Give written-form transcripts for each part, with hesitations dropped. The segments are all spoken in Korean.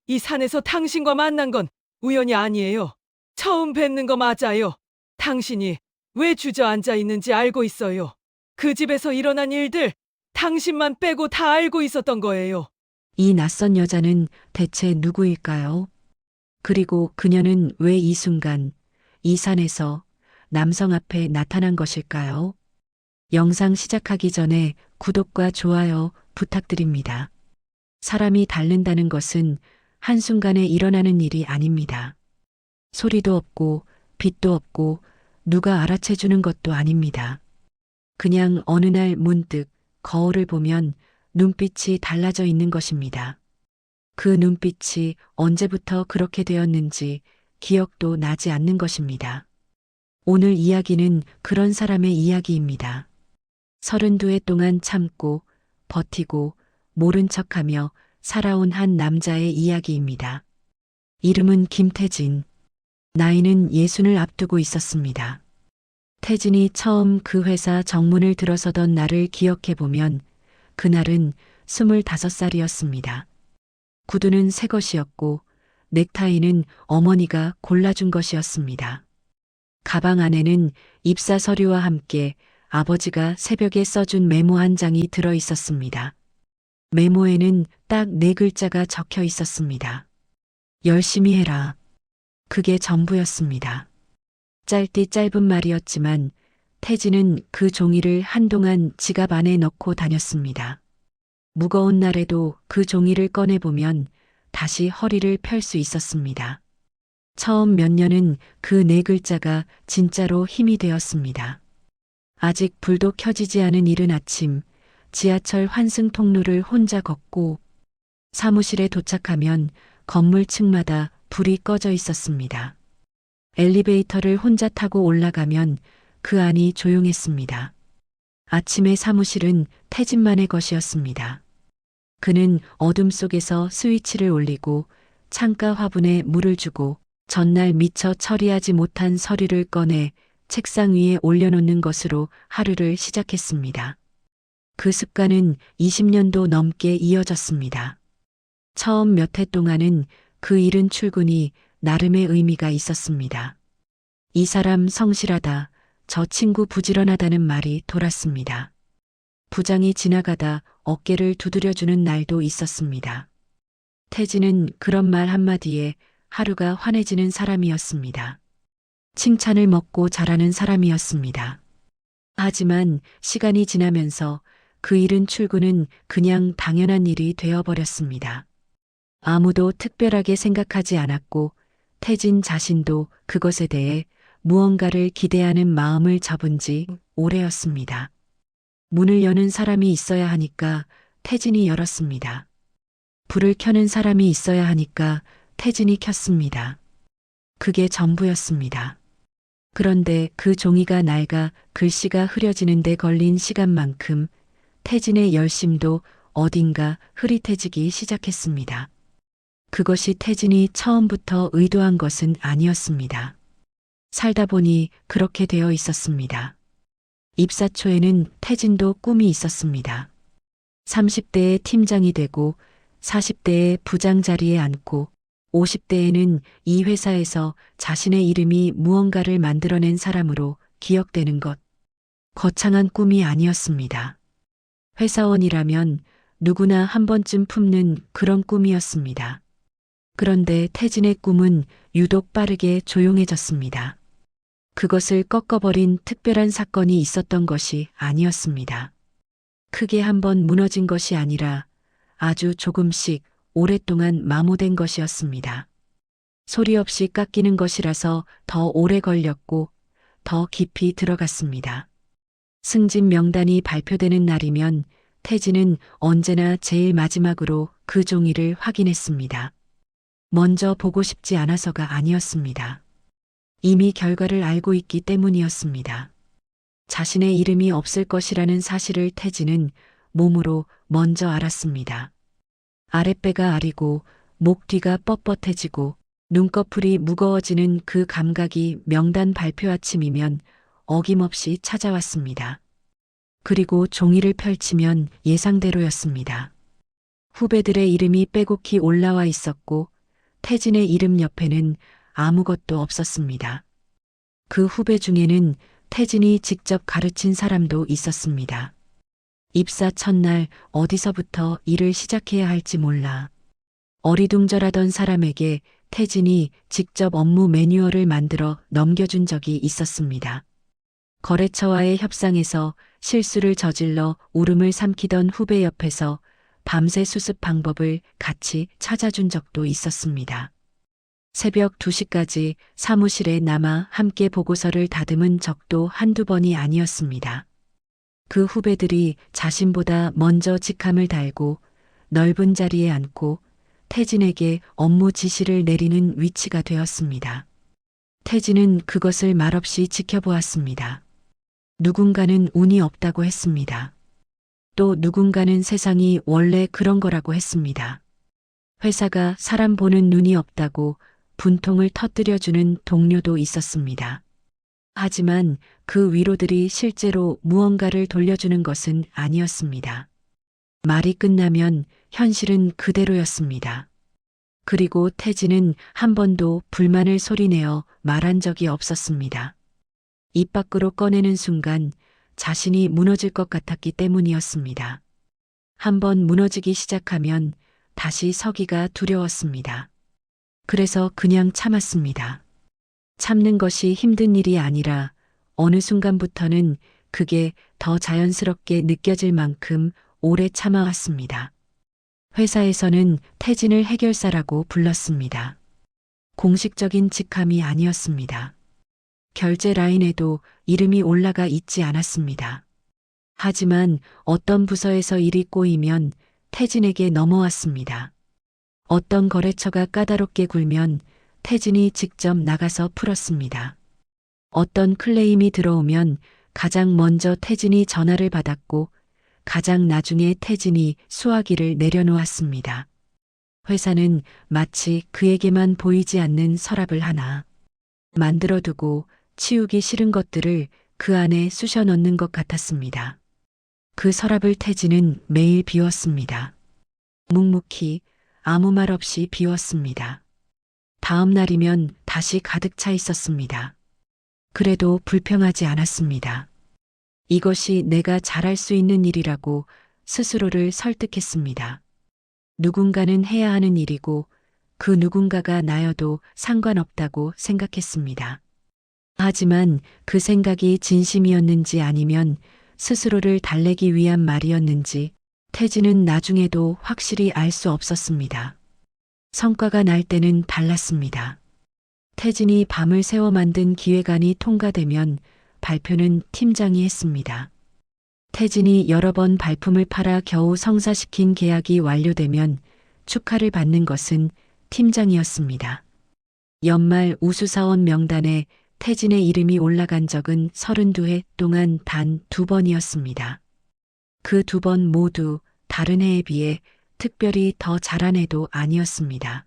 이 산에서 당신과 만난 건 우연이 아니에요. 처음 뵙는 거 맞아요. 당신이 왜 주저앉아 있는지 알고 있어요. 그 집에서 일어난 일들 당신만 빼고 다 알고 있었던 거예요. 이 낯선 여자는 대체 누구일까요? 그리고 그녀는 왜 이 순간 이 산에서 남성 앞에 나타난 것일까요? 영상 시작하기 전에 구독과 좋아요 부탁드립니다. 사람이 닳는다는 것은 한순간에 일어나는 일이 아닙니다. 소리도 없고 빛도 없고 누가 알아채주는 것도 아닙니다. 그냥 어느 날 문득 거울을 보면 눈빛이 달라져 있는 것입니다. 그 눈빛이 언제부터 그렇게 되었는지 기억도 나지 않는 것입니다. 오늘 이야기는 그런 사람의 이야기입니다. 32해 동안 참고 버티고 모른 척하며 살아온 한 남자의 이야기입니다. 이름은 김태진. 나이는 60을 앞두고 있었습니다. 태진이 처음 그 회사 정문을 들어서던 날을 기억해 보면 그날은 25살이었습니다. 구두는 새 것이었고 넥타이는 어머니가 골라준 것이었습니다. 가방 안에는 입사 서류와 함께 아버지가 새벽에 써준 메모 한 장이 들어 있었습니다. 메모에는 딱 4글자가 적혀 있었습니다. 열심히 해라. 그게 전부였습니다. 짧디 짧은 말이었지만 태진은 그 종이를 한동안 지갑 안에 넣고 다녔습니다. 무거운 날에도 그 종이를 꺼내보면 다시 허리를 펼 수 있었습니다. 처음 몇 년은 그 4글자가 진짜로 힘이 되었습니다. 아직 불도 켜지지 않은 이른 아침, 지하철 환승 통로를 혼자 걷고 사무실에 도착하면 건물 층마다 불이 꺼져 있었습니다. 엘리베이터를 혼자 타고 올라가면 그 안이 조용했습니다. 아침의 사무실은 태진만의 것이었습니다. 그는 어둠 속에서 스위치를 올리고 창가 화분에 물을 주고 전날 미처 처리하지 못한 서류를 꺼내 책상 위에 올려놓는 것으로 하루를 시작했습니다. 그 습관은 20년도 넘게 이어졌습니다. 처음 몇 해 동안은 그 이른 출근이 나름의 의미가 있었습니다. 이 사람 성실하다, 저 친구 부지런하다는 말이 돌았습니다. 부장이 지나가다 어깨를 두드려주는 날도 있었습니다. 태진은 그런 말 한마디에 하루가 환해지는 사람이었습니다. 칭찬을 먹고 자라는 사람이었습니다. 하지만 시간이 지나면서 그 이른 출근은 그냥 당연한 일이 되어버렸습니다. 아무도 특별하게 생각하지 않았고 태진 자신도 그것에 대해 무언가를 기대하는 마음을 접은 지 오래였습니다. 문을 여는 사람이 있어야 하니까 태진이 열었습니다. 불을 켜는 사람이 있어야 하니까 태진이 켰습니다. 그게 전부였습니다. 그런데 그 종이가 낡아 글씨가 흐려지는 데 걸린 시간만큼 태진의 열심도 어딘가 흐릿해지기 시작했습니다. 그것이 태진이 처음부터 의도한 것은 아니었습니다. 살다 보니 그렇게 되어 있었습니다. 입사 초에는 태진도 꿈이 있었습니다. 30대에 팀장이 되고 40대에 부장 자리에 앉고 50대에는 이 회사에서 자신의 이름이 무언가를 만들어낸 사람으로 기억되는 것. 거창한 꿈이 아니었습니다. 회사원이라면 누구나 한 번쯤 품는 그런 꿈이었습니다. 그런데 태진의 꿈은 유독 빠르게 조용해졌습니다. 그것을 꺾어버린 특별한 사건이 있었던 것이 아니었습니다. 크게 한번 무너진 것이 아니라 아주 조금씩 오랫동안 마모된 것이었습니다. 소리 없이 깎이는 것이라서 더 오래 걸렸고 더 깊이 들어갔습니다. 승진 명단이 발표되는 날이면 태진은 언제나 제일 마지막으로 그 종이를 확인했습니다. 먼저 보고 싶지 않아서가 아니었습니다. 이미 결과를 알고 있기 때문이었습니다. 자신의 이름이 없을 것이라는 사실을 태진은 몸으로 먼저 알았습니다. 아랫배가 아리고 목 뒤가 뻣뻣해지고 눈꺼풀이 무거워지는 그 감각이 명단 발표 아침이면 어김없이 찾아왔습니다. 그리고 종이를 펼치면 예상대로였습니다. 후배들의 이름이 빼곡히 올라와 있었고 태진의 이름 옆에는 아무것도 없었습니다. 그 후배 중에는 태진이 직접 가르친 사람도 있었습니다. 입사 첫날 어디서부터 일을 시작해야 할지 몰라 어리둥절하던 사람에게 태진이 직접 업무 매뉴얼을 만들어 넘겨준 적이 있었습니다. 거래처와의 협상에서 실수를 저질러 울음을 삼키던 후배 옆에서 밤새 수습 방법을 같이 찾아준 적도 있었습니다. 새벽 2시까지 사무실에 남아 함께 보고서를 다듬은 적도 한두 번이 아니었습니다. 그 후배들이 자신보다 먼저 직함을 달고 넓은 자리에 앉고 태진에게 업무 지시를 내리는 위치가 되었습니다. 태진은 그것을 말없이 지켜보았습니다. 누군가는 운이 없다고 했습니다. 또 누군가는 세상이 원래 그런 거라고 했습니다. 회사가 사람 보는 눈이 없다고 분통을 터뜨려주는 동료도 있었습니다. 하지만 그 위로들이 실제로 무언가를 돌려주는 것은 아니었습니다. 말이 끝나면 현실은 그대로였습니다. 그리고 태진은 한 번도 불만을 소리내어 말한 적이 없었습니다. 입 밖으로 꺼내는 순간 자신이 무너질 것 같았기 때문이었습니다. 한 번 무너지기 시작하면 다시 서기가 두려웠습니다. 그래서 그냥 참았습니다. 참는 것이 힘든 일이 아니라 어느 순간부터는 그게 더 자연스럽게 느껴질 만큼 오래 참아왔습니다. 회사에서는 태진을 해결사라고 불렀습니다. 공식적인 직함이 아니었습니다. 결제 라인에도 이름이 올라가 있지 않았습니다. 하지만 어떤 부서에서 일이 꼬이면 태진에게 넘어왔습니다. 어떤 거래처가 까다롭게 굴면 태진이 직접 나가서 풀었습니다. 어떤 클레임이 들어오면 가장 먼저 태진이 전화를 받았고 가장 나중에 태진이 수화기를 내려놓았습니다. 회사는 마치 그에게만 보이지 않는 서랍을 하나 만들어두고 치우기 싫은 것들을 그 안에 쑤셔 넣는 것 같았습니다. 그 서랍을 태진은 매일 비웠습니다. 묵묵히 아무 말 없이 비웠습니다. 다음 날이면 다시 가득 차 있었습니다. 그래도 불평하지 않았습니다. 이것이 내가 잘할 수 있는 일이라고 스스로를 설득했습니다. 누군가는 해야 하는 일이고 그 누군가가 나여도 상관없다고 생각했습니다. 하지만 그 생각이 진심이었는지 아니면 스스로를 달래기 위한 말이었는지 태진은 나중에도 확실히 알 수 없었습니다. 성과가 날 때는 달랐습니다. 태진이 밤을 새워 만든 기획안이 통과되면 발표는 팀장이 했습니다. 태진이 여러 번 발품을 팔아 겨우 성사시킨 계약이 완료되면 축하를 받는 것은 팀장이었습니다. 연말 우수사원 명단에 태진의 이름이 올라간 적은 32해 동안 단 2번이었습니다. 그 2번 모두 다른 해에 비해 특별히 더 잘한 해도 아니었습니다.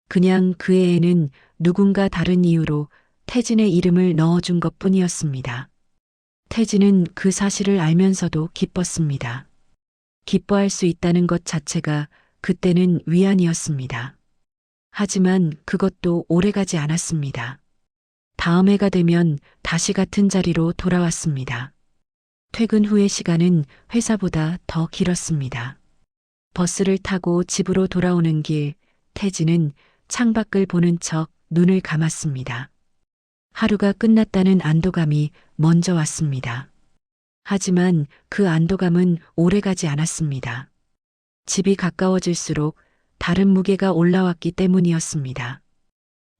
그냥 그 해에는 누군가 다른 이유로 태진의 이름을 넣어준 것 뿐이었습니다. 태진은 그 사실을 알면서도 기뻤습니다. 기뻐할 수 있다는 것 자체가 그때는 위안이었습니다. 하지만 그것도 오래가지 않았습니다. 다음 해가 되면 다시 같은 자리로 돌아왔습니다. 퇴근 후의 시간은 회사보다 더 길었습니다. 버스를 타고 집으로 돌아오는 길, 태진은 창밖을 보는 척 눈을 감았습니다. 하루가 끝났다는 안도감이 먼저 왔습니다. 하지만 그 안도감은 오래가지 않았습니다. 집이 가까워질수록 다른 무게가 올라왔기 때문이었습니다.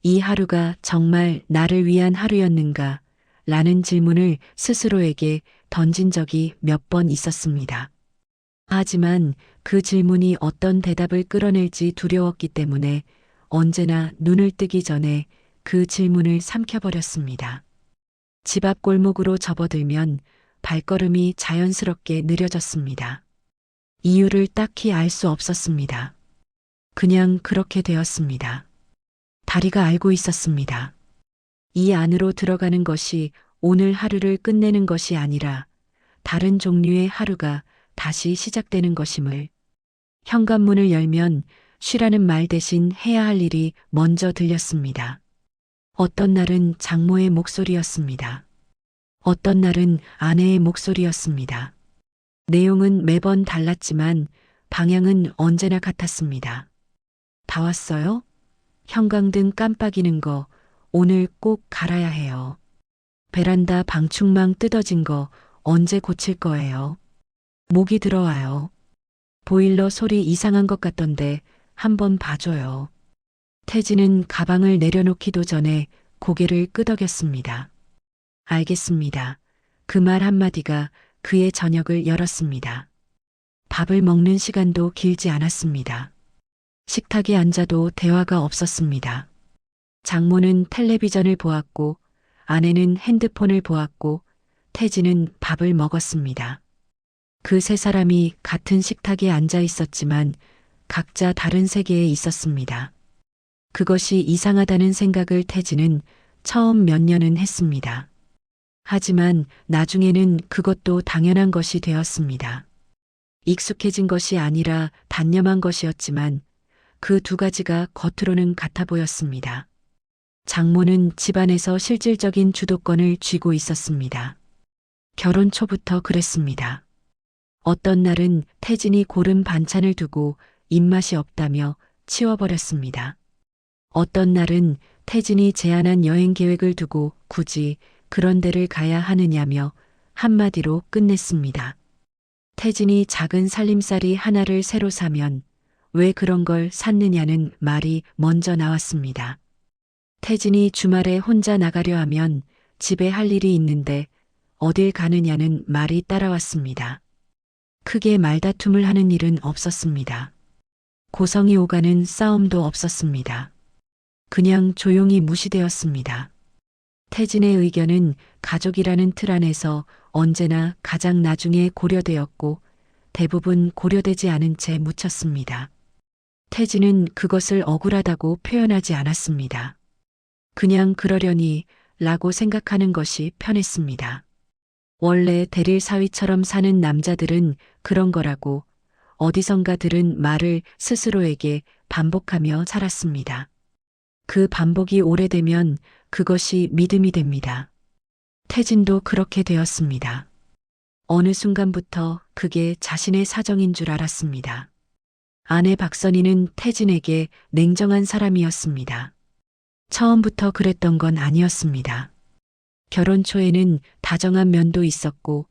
이 하루가 정말 나를 위한 하루였는가? 라는 질문을 스스로에게 던진 적이 몇 번 있었습니다. 하지만 그 질문이 어떤 대답을 끌어낼지 두려웠기 때문에 언제나 눈을 뜨기 전에 그 질문을 삼켜버렸습니다. 집 앞 골목으로 접어들면 발걸음이 자연스럽게 느려졌습니다. 이유를 딱히 알 수 없었습니다. 그냥 그렇게 되었습니다. 다리가 알고 있었습니다. 이 안으로 들어가는 것이 오늘 하루를 끝내는 것이 아니라 다른 종류의 하루가 다시 시작되는 것임을. 현관문을 열면 쉬라는 말 대신 해야 할 일이 먼저 들렸습니다. 어떤 날은 장모의 목소리였습니다. 어떤 날은 아내의 목소리였습니다. 내용은 매번 달랐지만 방향은 언제나 같았습니다. 다 왔어요? 형광등 깜빡이는 거 오늘 꼭 갈아야 해요. 베란다 방충망 뜯어진 거 언제 고칠 거예요? 모기 들어와요. 보일러 소리 이상한 것 같던데 한번 봐줘요. 태진은 가방을 내려놓기도 전에 고개를 끄덕였습니다. 알겠습니다. 그 말 한마디가 그의 저녁을 열었습니다. 밥을 먹는 시간도 길지 않았습니다. 식탁에 앉아도 대화가 없었습니다. 장모는 텔레비전을 보았고 아내는 핸드폰을 보았고 태진은 밥을 먹었습니다. 그 세 사람이 같은 식탁에 앉아 있었지만 각자 다른 세계에 있었습니다. 그것이 이상하다는 생각을 태진은 처음 몇 년은 했습니다. 하지만 나중에는 그것도 당연한 것이 되었습니다. 익숙해진 것이 아니라 단념한 것이었지만 그 두 가지가 겉으로는 같아 보였습니다. 장모는 집안에서 실질적인 주도권을 쥐고 있었습니다. 결혼 초부터 그랬습니다. 어떤 날은 태진이 고른 반찬을 두고 입맛이 없다며 치워버렸습니다. 어떤 날은 태진이 제안한 여행 계획을 두고 굳이 그런 데를 가야 하느냐며 한마디로 끝냈습니다. 태진이 작은 살림살이 하나를 새로 사면 왜 그런 걸 샀느냐는 말이 먼저 나왔습니다. 태진이 주말에 혼자 나가려 하면 집에 할 일이 있는데 어딜 가느냐는 말이 따라왔습니다. 크게 말다툼을 하는 일은 없었습니다. 고성이 오가는 싸움도 없었습니다. 그냥 조용히 무시되었습니다. 태진의 의견은 가족이라는 틀 안에서 언제나 가장 나중에 고려되었고 대부분 고려되지 않은 채 묻혔습니다. 태진은 그것을 억울하다고 표현하지 않았습니다. 그냥 그러려니 라고 생각하는 것이 편했습니다. 원래 대릴 사위처럼 사는 남자들은 그런 거라고 어디선가 들은 말을 스스로에게 반복하며 살았습니다. 그 반복이 오래되면 그것이 믿음이 됩니다. 태진도 그렇게 되었습니다. 어느 순간부터 그게 자신의 사정인 줄 알았습니다. 아내 박선희는 태진에게 냉정한 사람이었습니다. 처음부터 그랬던 건 아니었습니다. 결혼 초에는 다정한 면도 있었고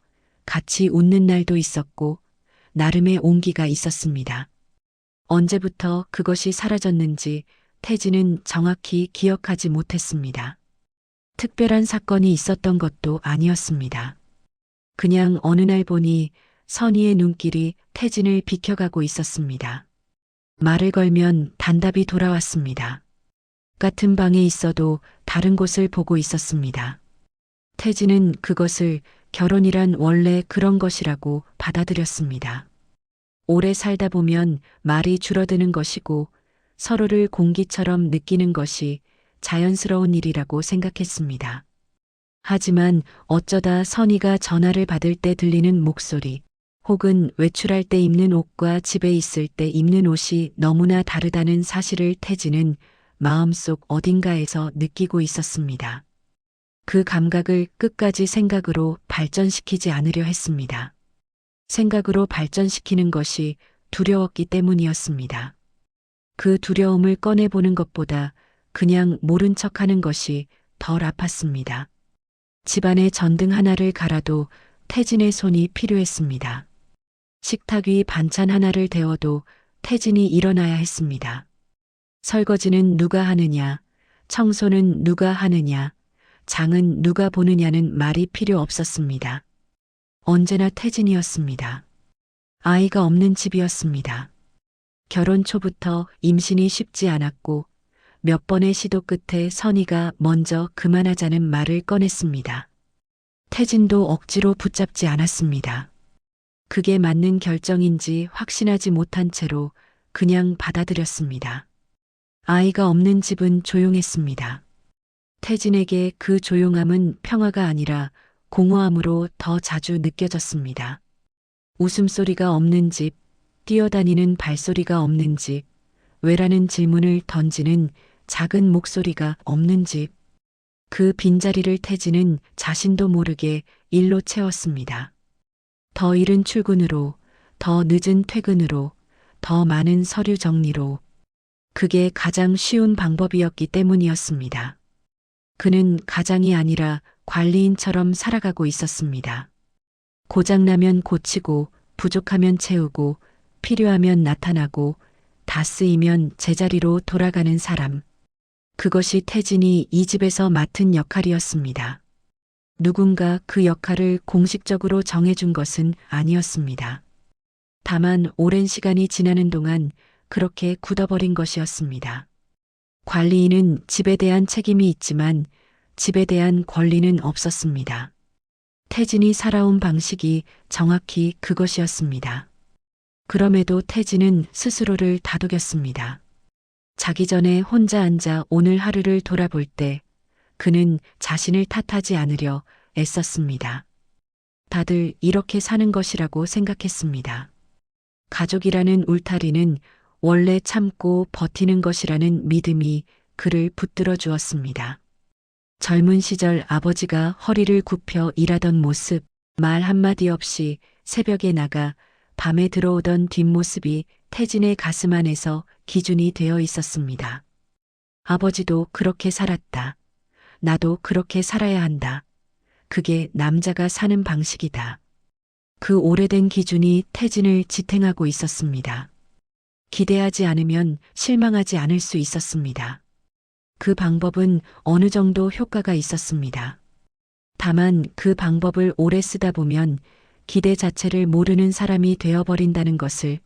같이 웃는 날도 있었고 나름의 온기가 있었습니다. 언제부터 그것이 사라졌는지 태진은 정확히 기억하지 못했습니다. 특별한 사건이 있었던 것도 아니었습니다. 그냥 어느 날 보니 선희의 눈길이 태진을 비켜가고 있었습니다. 말을 걸면 단답이 돌아왔습니다. 같은 방에 있어도 다른 곳을 보고 있었습니다. 태진은 그것을 결혼이란 원래 그런 것이라고 받아들였습니다. 오래 살다 보면 말이 줄어드는 것이고 서로를 공기처럼 느끼는 것이 자연스러운 일이라고 생각했습니다. 하지만 어쩌다 선희가 전화를 받을 때 들리는 목소리, 혹은 외출할 때 입는 옷과 집에 있을 때 입는 옷이 너무나 다르다는 사실을 태진은 마음속 어딘가에서 느끼고 있었습니다. 그 감각을 끝까지 생각으로 발전시키지 않으려 했습니다. 생각으로 발전시키는 것이 두려웠기 때문이었습니다. 그 두려움을 꺼내보는 것보다 그냥 모른 척하는 것이 덜 아팠습니다. 집안의 전등 하나를 갈아도 태진의 손이 필요했습니다. 식탁 위 반찬 하나를 데워도 태진이 일어나야 했습니다. 설거지는 누가 하느냐, 청소는 누가 하느냐, 장은 누가 보느냐는 말이 필요 없었습니다. 언제나 태진이었습니다. 아이가 없는 집이었습니다. 결혼 초부터 임신이 쉽지 않았고 몇 번의 시도 끝에 선희가 먼저 그만하자는 말을 꺼냈습니다. 태진도 억지로 붙잡지 않았습니다. 그게 맞는 결정인지 확신하지 못한 채로 그냥 받아들였습니다. 아이가 없는 집은 조용했습니다. 태진에게 그 조용함은 평화가 아니라 공허함으로 더 자주 느껴졌습니다. 웃음소리가 없는 집, 뛰어다니는 발소리가 없는 집, 왜라는 질문을 던지는 작은 목소리가 없는 집. 그 빈자리를 태진은 자신도 모르게 일로 채웠습니다. 더 이른 출근으로, 더 늦은 퇴근으로, 더 많은 서류 정리로. 그게 가장 쉬운 방법이었기 때문이었습니다. 그는 가장이 아니라 관리인처럼 살아가고 있었습니다. 고장나면 고치고, 부족하면 채우고, 필요하면 나타나고, 다 쓰이면 제자리로 돌아가는 사람. 그것이 태진이 이 집에서 맡은 역할이었습니다. 누군가 그 역할을 공식적으로 정해준 것은 아니었습니다. 다만 오랜 시간이 지나는 동안 그렇게 굳어버린 것이었습니다. 관리인은 집에 대한 책임이 있지만 집에 대한 권리는 없었습니다. 태진이 살아온 방식이 정확히 그것이었습니다. 그럼에도 태진은 스스로를 다독였습니다. 자기 전에 혼자 앉아 오늘 하루를 돌아볼 때 그는 자신을 탓하지 않으려 애썼습니다. 다들 이렇게 사는 것이라고 생각했습니다. 가족이라는 울타리는 원래 참고 버티는 것이라는 믿음이 그를 붙들어 주었습니다. 젊은 시절 아버지가 허리를 굽혀 일하던 모습, 말 한마디 없이 새벽에 나가 밤에 들어오던 뒷모습이 태진의 가슴 안에서 기준이 되어 있었습니다. 아버지도 그렇게 살았다. 나도 그렇게 살아야 한다. 그게 남자가 사는 방식이다. 그 오래된 기준이 태진을 지탱하고 있었습니다. 기대하지 않으면 실망하지 않을 수 있었습니다. 그 방법은 어느 정도 효과가 있었습니다. 다만 그 방법을 오래 쓰다 보면 기대 자체를 모르는 사람이 되어버린다는 것을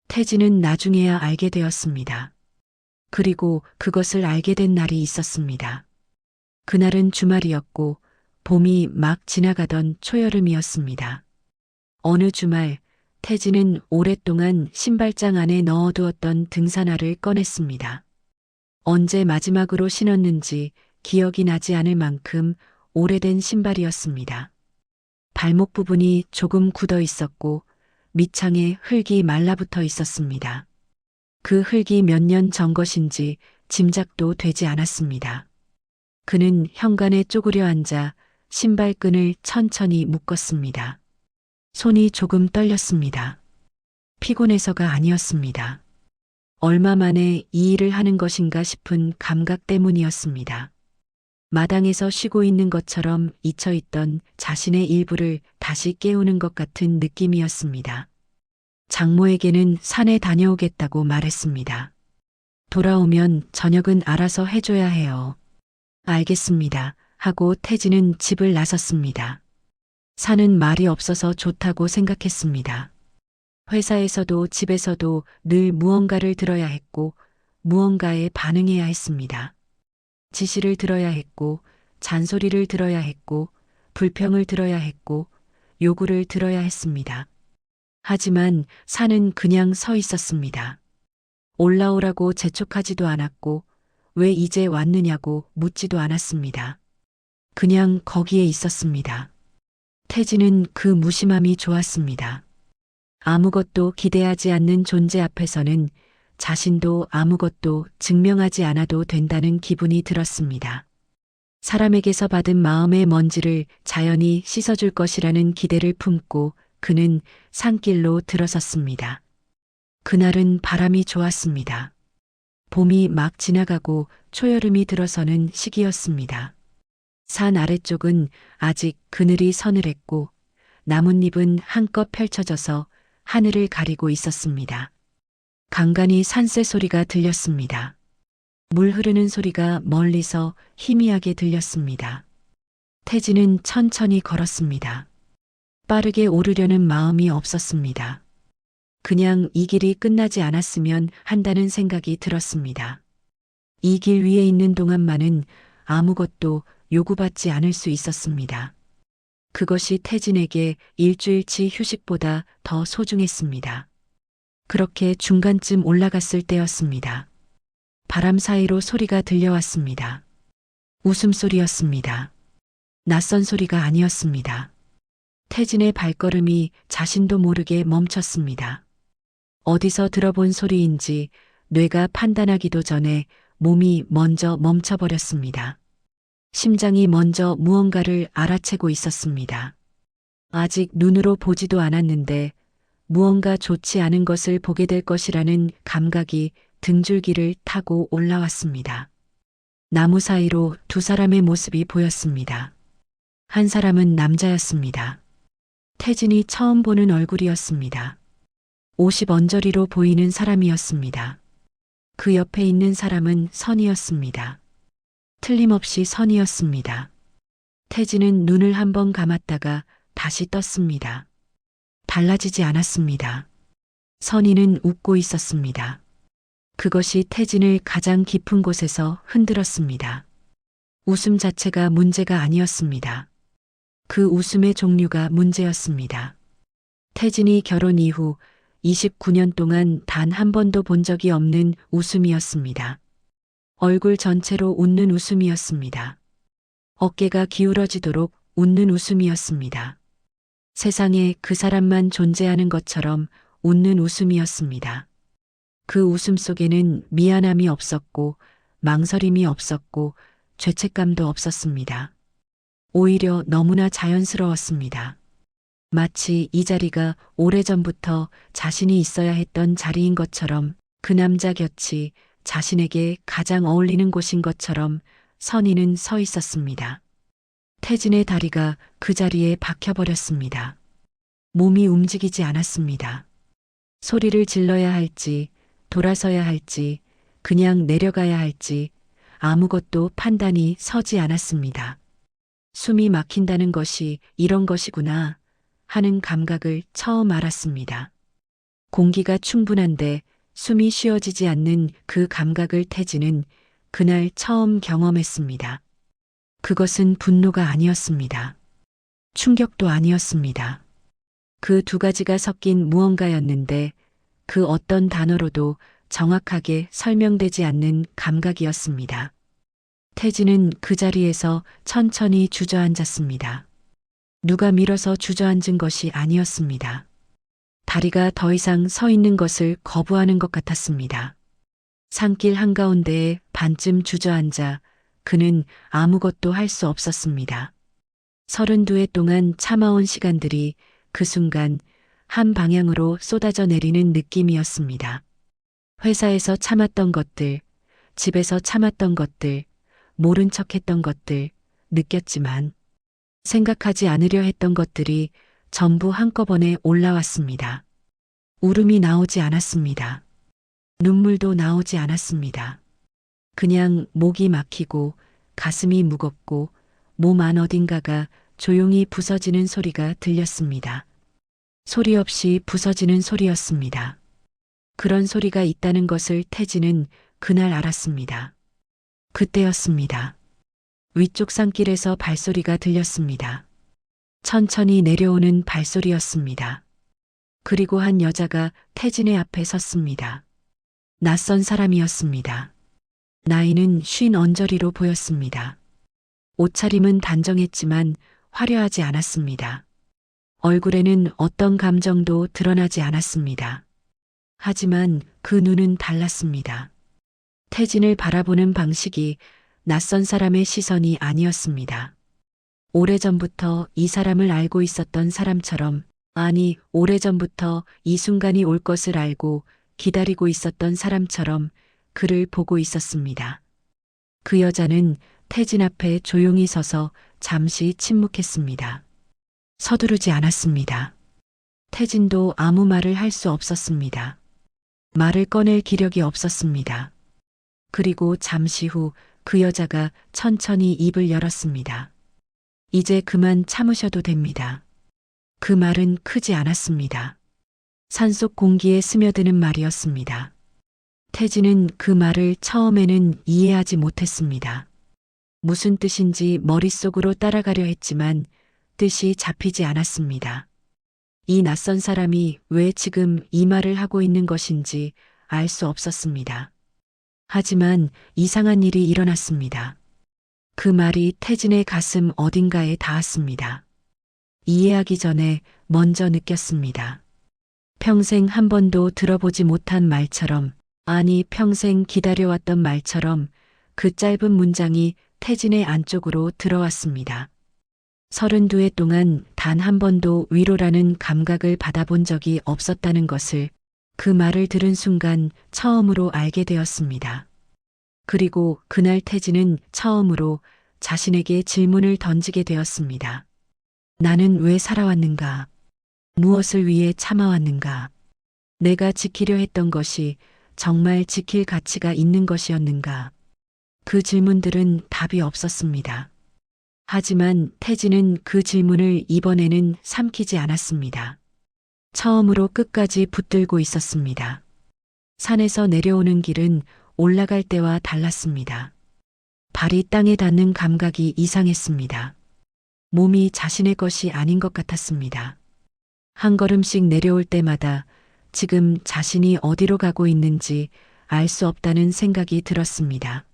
태진은 나중에야 알게 되었습니다. 그리고 그것을 알게 된 날이 있었습니다. 그날은 주말이었고 봄이 막 지나가던 초여름이었습니다. 어느 주말 태진은 오랫동안 신발장 안에 넣어두었던 등산화를 꺼냈습니다. 언제 마지막으로 신었는지 기억이 나지 않을 만큼 오래된 신발이었습니다. 발목 부분이 조금 굳어 있었고 밑창에 흙이 말라붙어 있었습니다. 그 흙이 몇 년 전 것인지 짐작도 되지 않았습니다. 그는 현관에 쪼그려 앉아 신발끈을 천천히 묶었습니다. 손이 조금 떨렸습니다. 피곤해서가 아니었습니다. 얼마 만에 이 일을 하는 것인가 싶은 감각 때문이었습니다. 마당에서 쉬고 있는 것처럼 잊혀있던 자신의 일부를 다시 깨우는 것 같은 느낌이었습니다. 장모에게는 산에 다녀오겠다고 말했습니다. 돌아오면 저녁은 알아서 해줘야 해요. 알겠습니다. 하고 태진은 집을 나섰습니다. 산은 말이 없어서 좋다고 생각했습니다. 회사에서도 집에서도 늘 무언가를 들어야 했고 무언가에 반응해야 했습니다. 지시를 들어야 했고 잔소리를 들어야 했고 불평을 들어야 했고 요구를 들어야 했습니다. 하지만 산은 그냥 서 있었습니다. 올라오라고 재촉하지도 않았고 왜 이제 왔느냐고 묻지도 않았습니다. 그냥 거기에 있었습니다. 태진은 그 무심함이 좋았습니다. 아무것도 기대하지 않는 존재 앞에서는 자신도 아무것도 증명하지 않아도 된다는 기분이 들었습니다. 사람에게서 받은 마음의 먼지를 자연히 씻어줄 것이라는 기대를 품고 그는 산길로 들어섰습니다. 그날은 바람이 좋았습니다. 봄이 막 지나가고 초여름이 들어서는 시기였습니다. 산 아래쪽은 아직 그늘이 서늘했고 나뭇잎은 한껏 펼쳐져서 하늘을 가리고 있었습니다. 간간히 산새 소리가 들렸습니다. 물 흐르는 소리가 멀리서 희미하게 들렸습니다. 태진은 천천히 걸었습니다. 빠르게 오르려는 마음이 없었습니다. 그냥 이 길이 끝나지 않았으면 한다는 생각이 들었습니다. 이 길 위에 있는 동안만은 아무것도 요구받지 않을 수 있었습니다. 그것이 태진에게 일주일치 휴식보다 더 소중했습니다. 그렇게 중간쯤 올라갔을 때였습니다. 바람 사이로 소리가 들려왔습니다. 웃음소리였습니다. 낯선 소리가 아니었습니다. 태진의 발걸음이 자신도 모르게 멈췄습니다. 어디서 들어본 소리인지 뇌가 판단하기도 전에 몸이 먼저 멈춰버렸습니다. 심장이 먼저 무언가를 알아채고 있었습니다. 아직 눈으로 보지도 않았는데 무언가 좋지 않은 것을 보게 될 것이라는 감각이 등줄기를 타고 올라왔습니다. 나무 사이로 두 사람의 모습이 보였습니다. 한 사람은 남자였습니다. 태진이 처음 보는 얼굴이었습니다. 옷이 언저리로 보이는 사람이었습니다. 그 옆에 있는 사람은 선이었습니다. 틀림없이 선이었습니다. 태진은 눈을 한번 감았다가 다시 떴습니다. 달라지지 않았습니다. 선이는 웃고 있었습니다. 그것이 태진을 가장 깊은 곳에서 흔들었습니다. 웃음 자체가 문제가 아니었습니다. 그 웃음의 종류가 문제였습니다. 태진이 결혼 이후 29년 동안 단 한 번도 본 적이 없는 웃음이었습니다. 얼굴 전체로 웃는 웃음이었습니다. 어깨가 기울어지도록 웃는 웃음이었습니다. 세상에 그 사람만 존재하는 것처럼 웃는 웃음이었습니다. 그 웃음 속에는 미안함이 없었고 망설임이 없었고 죄책감도 없었습니다. 오히려 너무나 자연스러웠습니다. 마치 이 자리가 오래전부터 자신이 있어야 했던 자리인 것처럼 그 남자 곁이 자신에게 가장 어울리는 곳인 것처럼 선희는 서 있었습니다. 태진의 다리가 그 자리에 박혀버렸습니다. 몸이 움직이지 않았습니다. 소리를 질러야 할지, 돌아서야 할지, 그냥 내려가야 할지 아무것도 판단이 서지 않았습니다. 숨이 막힌다는 것이 이런 것이구나 하는 감각을 처음 알았습니다. 공기가 충분한데 숨이 쉬어지지 않는 그 감각을 태진은 그날 처음 경험했습니다. 그것은 분노가 아니었습니다. 충격도 아니었습니다. 그 두 가지가 섞인 무언가였는데 그 어떤 단어로도 정확하게 설명되지 않는 감각이었습니다. 태진은 그 자리에서 천천히 주저앉았습니다. 누가 밀어서 주저앉은 것이 아니었습니다. 다리가 더 이상 서 있는 것을 거부하는 것 같았습니다. 산길 한가운데에 반쯤 주저앉아 그는 아무것도 할 수 없었습니다. 32해 동안 참아온 시간들이 그 순간 한 방향으로 쏟아져 내리는 느낌이었습니다. 회사에서 참았던 것들, 집에서 참았던 것들, 모른 척했던 것들 느꼈지만 생각하지 않으려 했던 것들이 전부 한꺼번에 올라왔습니다. 울음이 나오지 않았습니다. 눈물도 나오지 않았습니다. 그냥 목이 막히고 가슴이 무겁고 몸 안 어딘가가 조용히 부서지는 소리가 들렸습니다. 소리 없이 부서지는 소리였습니다. 그런 소리가 있다는 것을 태진은 그날 알았습니다. 그때였습니다. 위쪽 산길에서 발소리가 들렸습니다. 천천히 내려오는 발소리였습니다. 그리고 한 여자가 태진의 앞에 섰습니다. 낯선 사람이었습니다. 나이는 50 언저리로 보였습니다. 옷차림은 단정했지만 화려하지 않았습니다. 얼굴에는 어떤 감정도 드러나지 않았습니다. 하지만 그 눈은 달랐습니다. 태진을 바라보는 방식이 낯선 사람의 시선이 아니었습니다. 오래전부터 이 사람을 알고 있었던 사람처럼, 아니, 오래전부터 이 순간이 올 것을 알고 기다리고 있었던 사람처럼 그를 보고 있었습니다. 그 여자는 태진 앞에 조용히 서서 잠시 침묵했습니다. 서두르지 않았습니다. 태진도 아무 말을 할 수 없었습니다. 말을 꺼낼 기력이 없었습니다. 그리고 잠시 후 그 여자가 천천히 입을 열었습니다. 이제 그만 참으셔도 됩니다. 그 말은 크지 않았습니다. 산속 공기에 스며드는 말이었습니다. 태진은 그 말을 처음에는 이해하지 못했습니다. 무슨 뜻인지 머릿속으로 따라가려 했지만 뜻이 잡히지 않았습니다. 이 낯선 사람이 왜 지금 이 말을 하고 있는 것인지 알 수 없었습니다. 하지만 이상한 일이 일어났습니다. 그 말이 태진의 가슴 어딘가에 닿았습니다. 이해하기 전에 먼저 느꼈습니다. 평생 한 번도 들어보지 못한 말처럼 아니, 평생 기다려왔던 말처럼 그 짧은 문장이 태진의 안쪽으로 들어왔습니다. 32해 동안 단 한 번도 위로라는 감각을 받아본 적이 없었다는 것을 그 말을 들은 순간 처음으로 알게 되었습니다. 그리고 그날 태진은 처음으로 자신에게 질문을 던지게 되었습니다. 나는 왜 살아왔는가? 무엇을 위해 참아왔는가? 내가 지키려 했던 것이 정말 지킬 가치가 있는 것이었는가? 그 질문들은 답이 없었습니다. 하지만 태진은 그 질문을 이번에는 삼키지 않았습니다. 처음으로 끝까지 붙들고 있었습니다. 산에서 내려오는 길은 올라갈 때와 달랐습니다. 발이 땅에 닿는 감각이 이상했습니다. 몸이 자신의 것이 아닌 것 같았습니다. 한 걸음씩 내려올 때마다 지금 자신이 어디로 가고 있는지 알 수 없다는 생각이 들었습니다.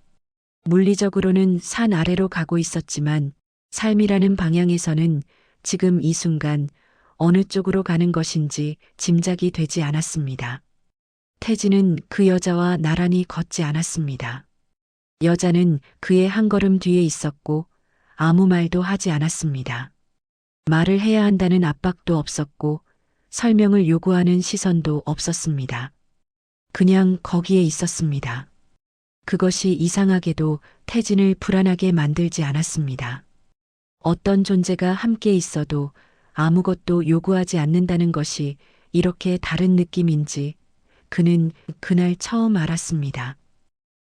물리적으로는 산 아래로 가고 있었지만 삶이라는 방향에서는 지금 이 순간 어느 쪽으로 가는 것인지 짐작이 되지 않았습니다. 태진은 그 여자와 나란히 걷지 않았습니다. 여자는 그의 한 걸음 뒤에 있었고 아무 말도 하지 않았습니다. 말을 해야 한다는 압박도 없었고 설명을 요구하는 시선도 없었습니다. 그냥 거기에 있었습니다. 그것이 이상하게도 태진을 불안하게 만들지 않았습니다. 어떤 존재가 함께 있어도 아무것도 요구하지 않는다는 것이 이렇게 다른 느낌인지 그는 그날 처음 알았습니다.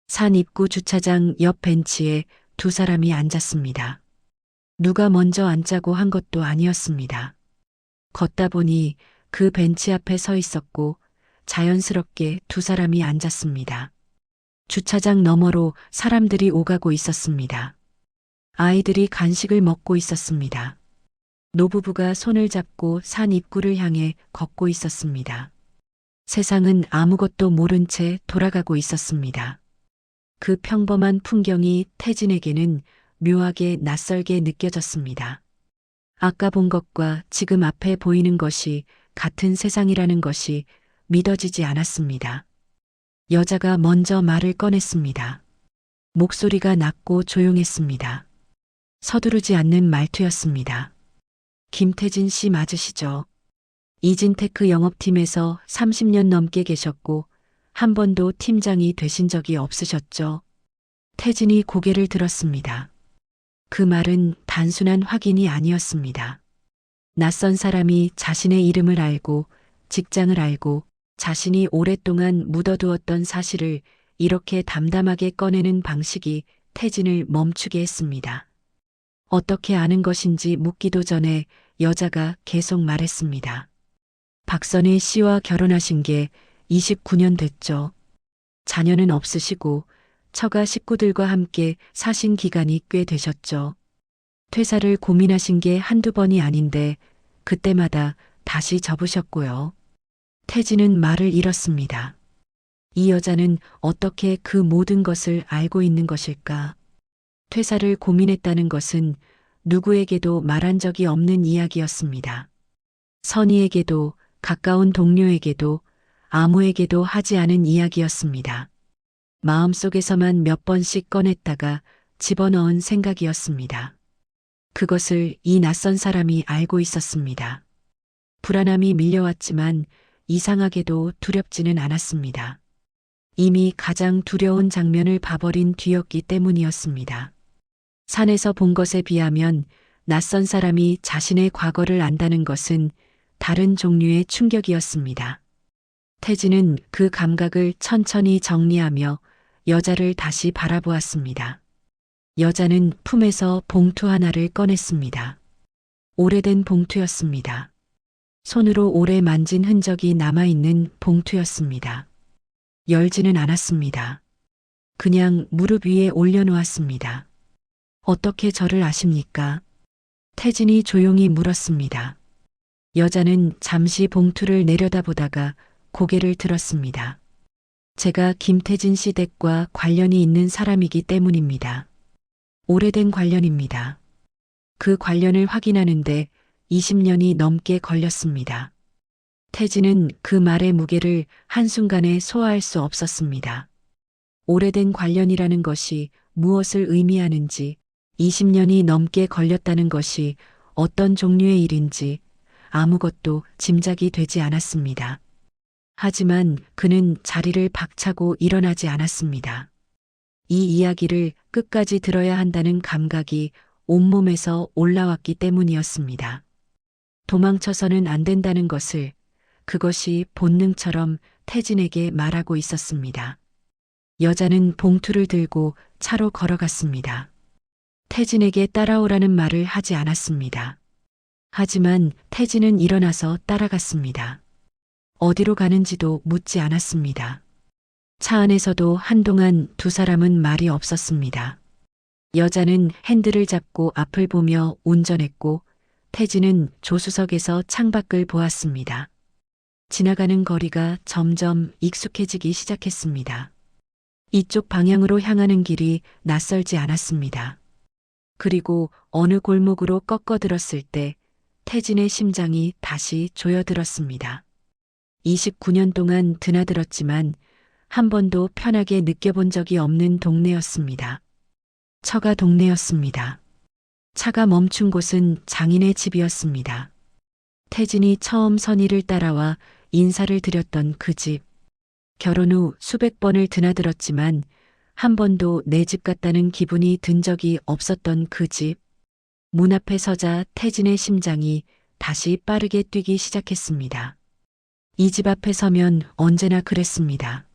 산 입구 주차장 옆 벤치에 두 사람이 앉았습니다. 누가 먼저 앉자고 한 것도 아니었습니다. 걷다 보니 그 벤치 앞에 서 있었고 자연스럽게 두 사람이 앉았습니다. 주차장 너머로 사람들이 오가고 있었습니다. 아이들이 간식을 먹고 있었습니다. 노부부가 손을 잡고 산 입구를 향해 걷고 있었습니다. 세상은 아무것도 모른 채 돌아가고 있었습니다. 그 평범한 풍경이 태진에게는 묘하게 낯설게 느껴졌습니다. 아까 본 것과 지금 앞에 보이는 것이 같은 세상이라는 것이 믿어지지 않았습니다. 여자가 먼저 말을 꺼냈습니다. 목소리가 낮고 조용했습니다. 서두르지 않는 말투였습니다. 김태진 씨 맞으시죠? 이진테크 영업팀에서 30년 넘게 계셨고 한 번도 팀장이 되신 적이 없으셨죠? 태진이 고개를 들었습니다. 그 말은 단순한 확인이 아니었습니다. 낯선 사람이 자신의 이름을 알고 직장을 알고 자신이 오랫동안 묻어두었던 사실을 이렇게 담담하게 꺼내는 방식이 태진을 멈추게 했습니다. 어떻게 아는 것인지 묻기도 전에 여자가 계속 말했습니다. 박선혜 씨와 결혼하신 게 29년 됐죠. 자녀는 없으시고 처가 식구들과 함께 사신 기간이 꽤 되셨죠. 퇴사를 고민하신 게 한두 번이 아닌데 그때마다 다시 접으셨고요. 태진은 말을 잃었습니다. 이 여자는 어떻게 그 모든 것을 알고 있는 것일까? 퇴사를 고민했다는 것은 누구에게도 말한 적이 없는 이야기였습니다. 선희에게도 가까운 동료에게도 아무에게도 하지 않은 이야기였습니다. 마음속에서만 몇 번씩 꺼냈다가 집어넣은 생각이었습니다. 그것을 이 낯선 사람이 알고 있었습니다. 불안함이 밀려왔지만 이상하게도 두렵지는 않았습니다. 이미 가장 두려운 장면을 봐버린 뒤였기 때문이었습니다. 산에서 본 것에 비하면 낯선 사람이 자신의 과거를 안다는 것은 다른 종류의 충격이었습니다. 태진은 그 감각을 천천히 정리하며 여자를 다시 바라보았습니다. 여자는 품에서 봉투 하나를 꺼냈습니다. 오래된 봉투였습니다. 손으로 오래 만진 흔적이 남아있는 봉투였습니다. 열지는 않았습니다. 그냥 무릎 위에 올려놓았습니다. 어떻게 저를 아십니까? 태진이 조용히 물었습니다. 여자는 잠시 봉투를 내려다보다가 고개를 들었습니다. 제가 김태진 씨 댁과 관련이 있는 사람이기 때문입니다. 오래된 관련입니다. 그 관련을 확인하는데 20년이 넘게 걸렸습니다. 태진은 그 말의 무게를 한순간에 소화할 수 없었습니다. 오래된 관련이라는 것이 무엇을 의미하는지, 20년이 넘게 걸렸다는 것이 어떤 종류의 일인지 아무것도 짐작이 되지 않았습니다. 하지만 그는 자리를 박차고 일어나지 않았습니다. 이 이야기를 끝까지 들어야 한다는 감각이 온몸에서 올라왔기 때문이었습니다. 도망쳐서는 안 된다는 것을 그것이 본능처럼 태진에게 말하고 있었습니다. 여자는 봉투를 들고 차로 걸어갔습니다. 태진에게 따라오라는 말을 하지 않았습니다. 하지만 태진은 일어나서 따라갔습니다. 어디로 가는지도 묻지 않았습니다. 차 안에서도 한동안 두 사람은 말이 없었습니다. 여자는 핸들을 잡고 앞을 보며 운전했고 태진은 조수석에서 창밖을 보았습니다. 지나가는 거리가 점점 익숙해지기 시작했습니다. 이쪽 방향으로 향하는 길이 낯설지 않았습니다. 그리고 어느 골목으로 꺾어들었을 때 태진의 심장이 다시 조여들었습니다. 29년 동안 드나들었지만 한 번도 편하게 느껴본 적이 없는 동네였습니다. 처가 동네였습니다. 차가 멈춘 곳은 장인의 집이었습니다. 태진이 처음 선희를 따라와 인사를 드렸던 그 집. 결혼 후 수백 번을 드나들었지만 한 번도 내 집 같다는 기분이 든 적이 없었던 그 집. 문 앞에 서자 태진의 심장이 다시 빠르게 뛰기 시작했습니다. 이 집 앞에 서면 언제나 그랬습니다.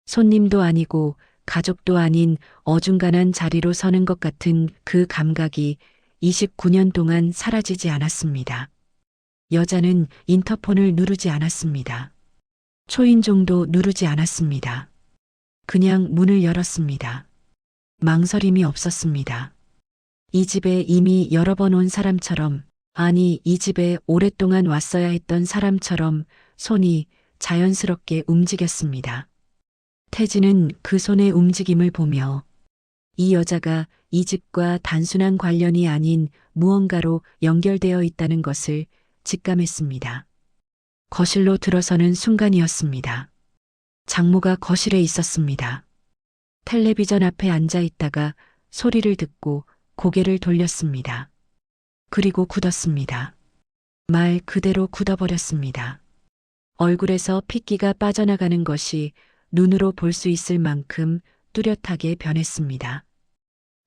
손님도 아니고 가족도 아닌 어중간한 자리로 서는 것 같은 그 감각이 29년 동안 사라지지 않았습니다. 여자는 인터폰을 누르지 않았습니다. 초인종도 누르지 않았습니다. 그냥 문을 열었습니다. 망설임이 없었습니다. 이 집에 이미 여러 번 온 사람처럼, 아니 이 집에 오랫동안 왔어야 했던 사람처럼 손이 자연스럽게 움직였습니다. 태진은 그 손의 움직임을 보며 이 여자가 이 집과 단순한 관련이 아닌 무언가로 연결되어 있다는 것을 직감했습니다. 거실로 들어서는 순간이었습니다. 장모가 거실에 있었습니다. 텔레비전 앞에 앉아 있다가 소리를 듣고 고개를 돌렸습니다. 그리고 굳었습니다. 말 그대로 굳어버렸습니다. 얼굴에서 핏기가 빠져나가는 것이 눈으로 볼 수 있을 만큼 뚜렷하게 변했습니다.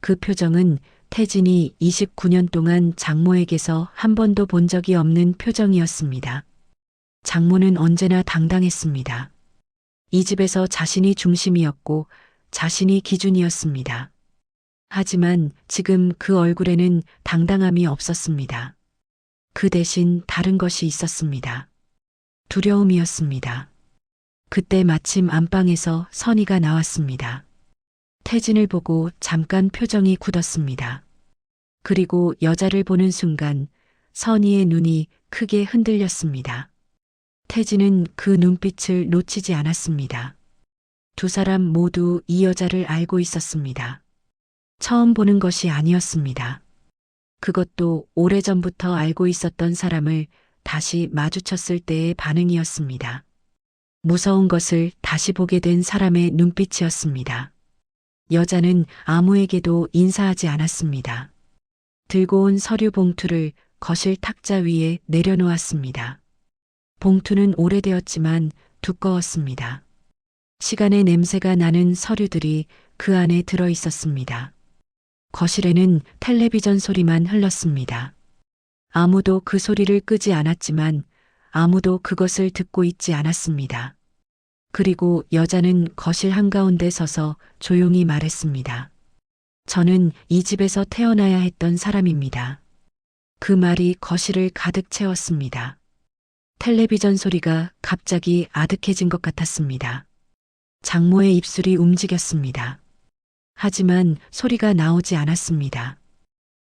그 표정은 태진이 29년 동안 장모에게서 한 번도 본 적이 없는 표정이었습니다. 장모는 언제나 당당했습니다. 이 집에서 자신이 중심이었고 자신이 기준이었습니다. 하지만 지금 그 얼굴에는 당당함이 없었습니다. 그 대신 다른 것이 있었습니다. 두려움이었습니다. 그때 마침 안방에서 선희가 나왔습니다. 태진을 보고 잠깐 표정이 굳었습니다. 그리고 여자를 보는 순간 선희의 눈이 크게 흔들렸습니다. 태진은 그 눈빛을 놓치지 않았습니다. 두 사람 모두 이 여자를 알고 있었습니다. 처음 보는 것이 아니었습니다. 그것도 오래전부터 알고 있었던 사람을 다시 마주쳤을 때의 반응이었습니다. 무서운 것을 다시 보게 된 사람의 눈빛이었습니다. 여자는 아무에게도 인사하지 않았습니다. 들고 온 서류 봉투를 거실 탁자 위에 내려놓았습니다. 봉투는 오래되었지만 두꺼웠습니다. 시간의 냄새가 나는 서류들이 그 안에 들어 있었습니다. 거실에는 텔레비전 소리만 흘렀습니다. 아무도 그 소리를 끄지 않았지만 아무도 그것을 듣고 있지 않았습니다. 그리고 여자는 거실 한가운데 서서 조용히 말했습니다. 저는 이 집에서 태어나야 했던 사람입니다. 그 말이 거실을 가득 채웠습니다. 텔레비전 소리가 갑자기 아득해진 것 같았습니다. 장모의 입술이 움직였습니다. 하지만 소리가 나오지 않았습니다.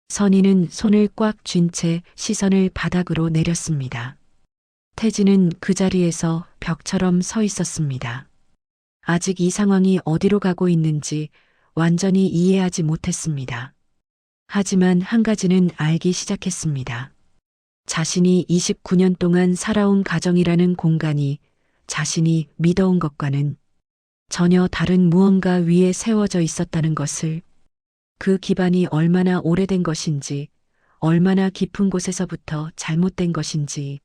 선희는 손을 꽉 쥔 채 시선을 바닥으로 내렸습니다. 태진은 그 자리에서 벽처럼 서 있었습니다. 아직 이 상황이 어디로 가고 있는지 완전히 이해하지 못했습니다. 하지만 한 가지는 알기 시작했습니다. 자신이 29년 동안 살아온 가정이라는 공간이 자신이 믿어온 것과는 전혀 다른 무언가 위에 세워져 있었다는 것을, 그 기반이 얼마나 오래된 것인지, 얼마나 깊은 곳에서부터 잘못된 것인지,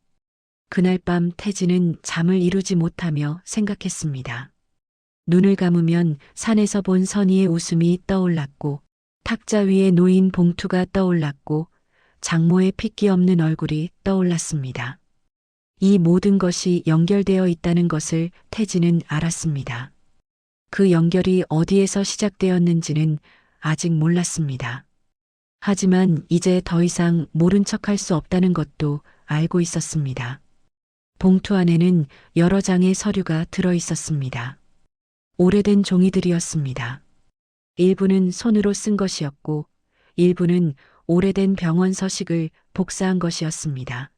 그날 밤 태진은 잠을 이루지 못하며 생각했습니다. 눈을 감으면 산에서 본 선희의 웃음이 떠올랐고, 탁자 위에 놓인 봉투가 떠올랐고, 장모의 핏기 없는 얼굴이 떠올랐습니다. 이 모든 것이 연결되어 있다는 것을 태진은 알았습니다. 그 연결이 어디에서 시작되었는지는 아직 몰랐습니다. 하지만 이제 더 이상 모른 척할 수 없다는 것도 알고 있었습니다. 봉투 안에는 여러 장의 서류가 들어 있었습니다. 오래된 종이들이었습니다. 일부는 손으로 쓴 것이었고, 일부는 오래된 병원 서식을 복사한 것이었습니다.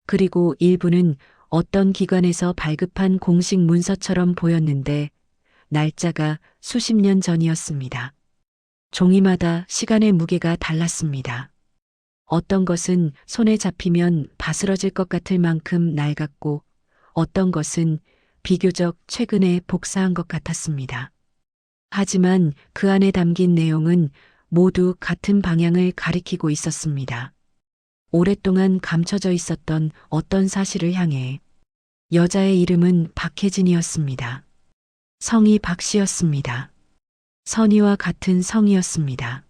그리고 일부는 어떤 기관에서 발급한 공식 문서처럼 보였는데, 날짜가 수십 년 전이었습니다. 종이마다 시간의 무게가 달랐습니다. 어떤 것은 손에 잡히면 바스러질 것 같을 만큼 낡았고, 어떤 것은 비교적 최근에 복사한 것 같았습니다. 하지만 그 안에 담긴 내용은 모두 같은 방향을 가리키고 있었습니다. 오랫동안 감춰져 있었던 어떤 사실을 향해. 여자의 이름은 박혜진이었습니다. 성이 박씨였습니다. 선희와 같은 성이었습니다.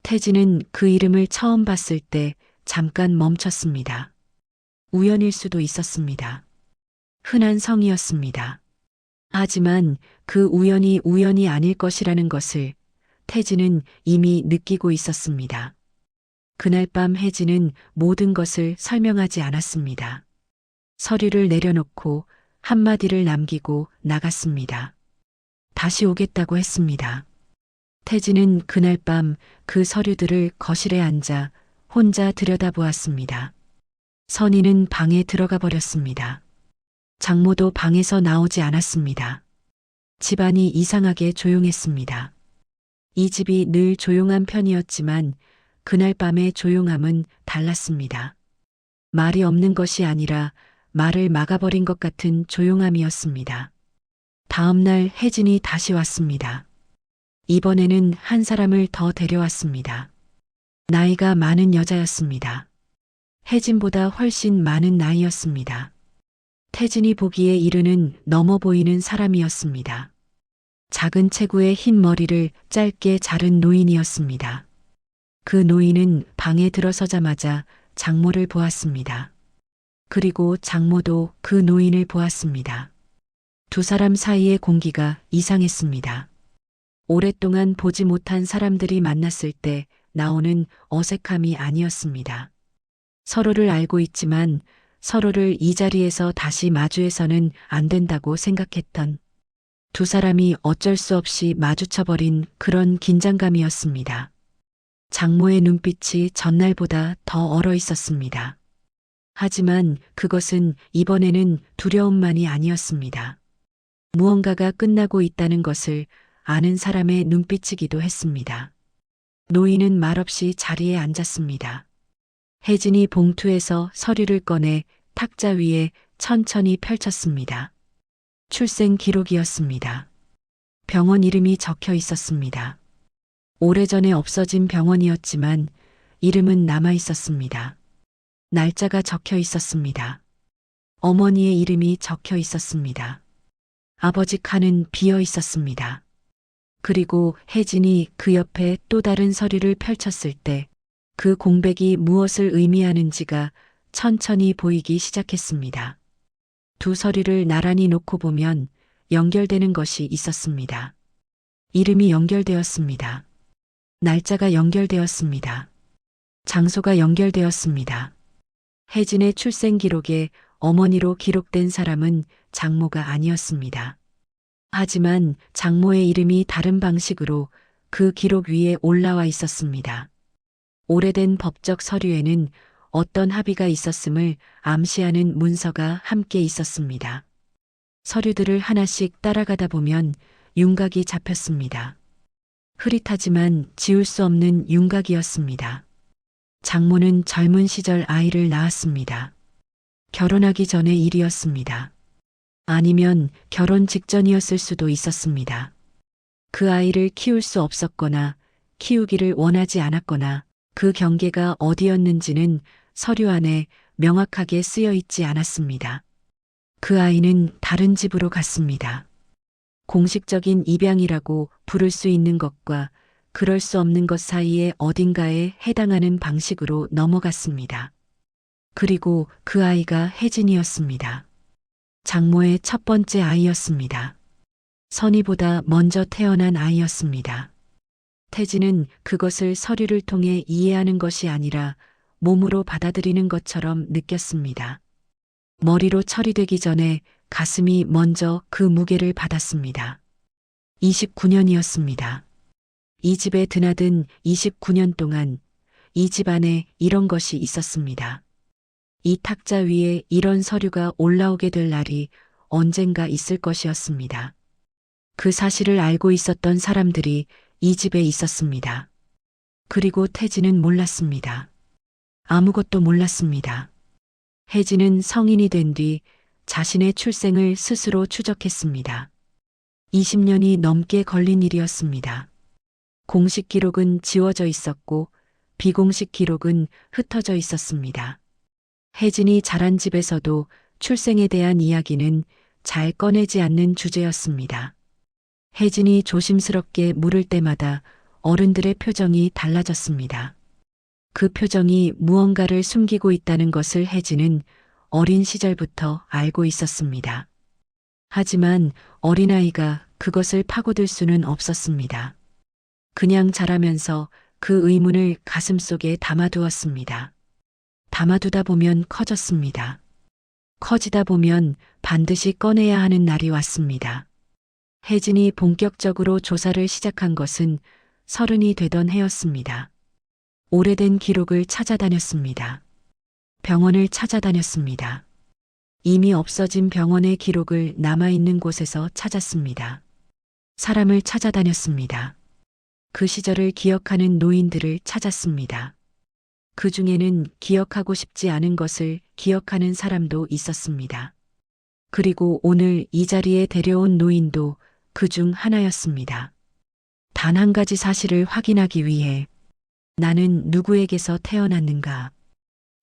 태진은 그 이름을 처음 봤을 때 잠깐 멈췄습니다. 우연일 수도 있었습니다. 흔한 성이었습니다. 하지만 그 우연이 우연이 아닐 것이라는 것을 태진은 이미 느끼고 있었습니다. 그날 밤 혜진은 모든 것을 설명하지 않았습니다. 서류를 내려놓고 한마디를 남기고 나갔습니다. 다시 오겠다고 했습니다. 태진은 그날 밤 그 서류들을 거실에 앉아 혼자 들여다보았습니다. 선희는 방에 들어가 버렸습니다. 장모도 방에서 나오지 않았습니다. 집안이 이상하게 조용했습니다. 이 집이 늘 조용한 편이었지만 그날 밤의 조용함은 달랐습니다. 말이 없는 것이 아니라 말을 막아버린 것 같은 조용함이었습니다. 다음 날 혜진이 다시 왔습니다. 이번에는 한 사람을 더 데려왔습니다. 나이가 많은 여자였습니다. 혜진보다 훨씬 많은 나이였습니다. 태진이 보기에 이르는 넘어 보이는 사람이었습니다. 작은 체구의 흰 머리를 짧게 자른 노인이었습니다. 그 노인은 방에 들어서자마자 장모를 보았습니다. 그리고 장모도 그 노인을 보았습니다. 두 사람 사이의 공기가 이상했습니다. 오랫동안 보지 못한 사람들이 만났을 때 나오는 어색함이 아니었습니다. 서로를 알고 있지만 서로를 이 자리에서 다시 마주해서는 안 된다고 생각했던 두 사람이 어쩔 수 없이 마주쳐버린 그런 긴장감이었습니다. 장모의 눈빛이 전날보다 더 얼어 있었습니다. 하지만 그것은 이번에는 두려움만이 아니었습니다. 무언가가 끝나고 있다는 것을 아는 사람의 눈빛이기도 했습니다. 노인은 말없이 자리에 앉았습니다. 혜진이 봉투에서 서류를 꺼내 탁자 위에 천천히 펼쳤습니다. 출생 기록이었습니다. 병원 이름이 적혀 있었습니다. 오래전에 없어진 병원이었지만 이름은 남아 있었습니다. 날짜가 적혀 있었습니다. 어머니의 이름이 적혀 있었습니다. 아버지 칸은 비어 있었습니다. 그리고 혜진이 그 옆에 또 다른 서류를 펼쳤을 때 그 공백이 무엇을 의미하는지가 천천히 보이기 시작했습니다. 두 서류를 나란히 놓고 보면 연결되는 것이 있었습니다. 이름이 연결되었습니다. 날짜가 연결되었습니다. 장소가 연결되었습니다. 혜진의 출생 기록에 어머니로 기록된 사람은 장모가 아니었습니다. 하지만 장모의 이름이 다른 방식으로 그 기록 위에 올라와 있었습니다. 오래된 법적 서류에는 어떤 합의가 있었음을 암시하는 문서가 함께 있었습니다. 서류들을 하나씩 따라가다 보면 윤곽이 잡혔습니다. 흐릿하지만 지울 수 없는 윤곽이었습니다. 장모는 젊은 시절 아이를 낳았습니다. 결혼하기 전의 일이었습니다. 아니면 결혼 직전이었을 수도 있었습니다. 그 아이를 키울 수 없었거나 키우기를 원하지 않았거나 그 경계가 어디였는지는 서류 안에 명확하게 쓰여 있지 않았습니다. 그 아이는 다른 집으로 갔습니다. 공식적인 입양이라고 부를 수 있는 것과 그럴 수 없는 것 사이에 어딘가에 해당하는 방식으로 넘어갔습니다. 그리고 그 아이가 혜진이었습니다. 장모의 첫 번째 아이였습니다. 선희보다 먼저 태어난 아이였습니다. 태진은 그것을 서류를 통해 이해하는 것이 아니라 몸으로 받아들이는 것처럼 느꼈습니다. 머리로 처리되기 전에 가슴이 먼저 그 무게를 받았습니다. 29년이었습니다. 이 집에 드나든 29년 동안 이 집 안에 이런 것이 있었습니다. 이 탁자 위에 이런 서류가 올라오게 될 날이 언젠가 있을 것이었습니다. 그 사실을 알고 있었던 사람들이 이 집에 있었습니다. 그리고 태진은 몰랐습니다. 아무것도 몰랐습니다. 혜진은 성인이 된 뒤 자신의 출생을 스스로 추적했습니다. 20년이 넘게 걸린 일이었습니다. 공식 기록은 지워져 있었고 비공식 기록은 흩어져 있었습니다. 혜진이 자란 집에서도 출생에 대한 이야기는 잘 꺼내지 않는 주제였습니다. 혜진이 조심스럽게 물을 때마다 어른들의 표정이 달라졌습니다. 그 표정이 무언가를 숨기고 있다는 것을 혜진은 어린 시절부터 알고 있었습니다. 하지만 어린아이가 그것을 파고들 수는 없었습니다. 그냥 자라면서 그 의문을 가슴속에 담아두었습니다. 담아두다 보면 커졌습니다. 커지다 보면 반드시 꺼내야 하는 날이 왔습니다. 혜진이 본격적으로 조사를 시작한 것은 30이 되던 해였습니다. 오래된 기록을 찾아다녔습니다. 병원을 찾아다녔습니다. 이미 없어진 병원의 기록을 남아있는 곳에서 찾았습니다. 사람을 찾아다녔습니다. 그 시절을 기억하는 노인들을 찾았습니다. 그 중에는 기억하고 싶지 않은 것을 기억하는 사람도 있었습니다. 그리고 오늘 이 자리에 데려온 노인도 그 중 하나였습니다. 단 한 가지 사실을 확인하기 위해 나는 누구에게서 태어났는가?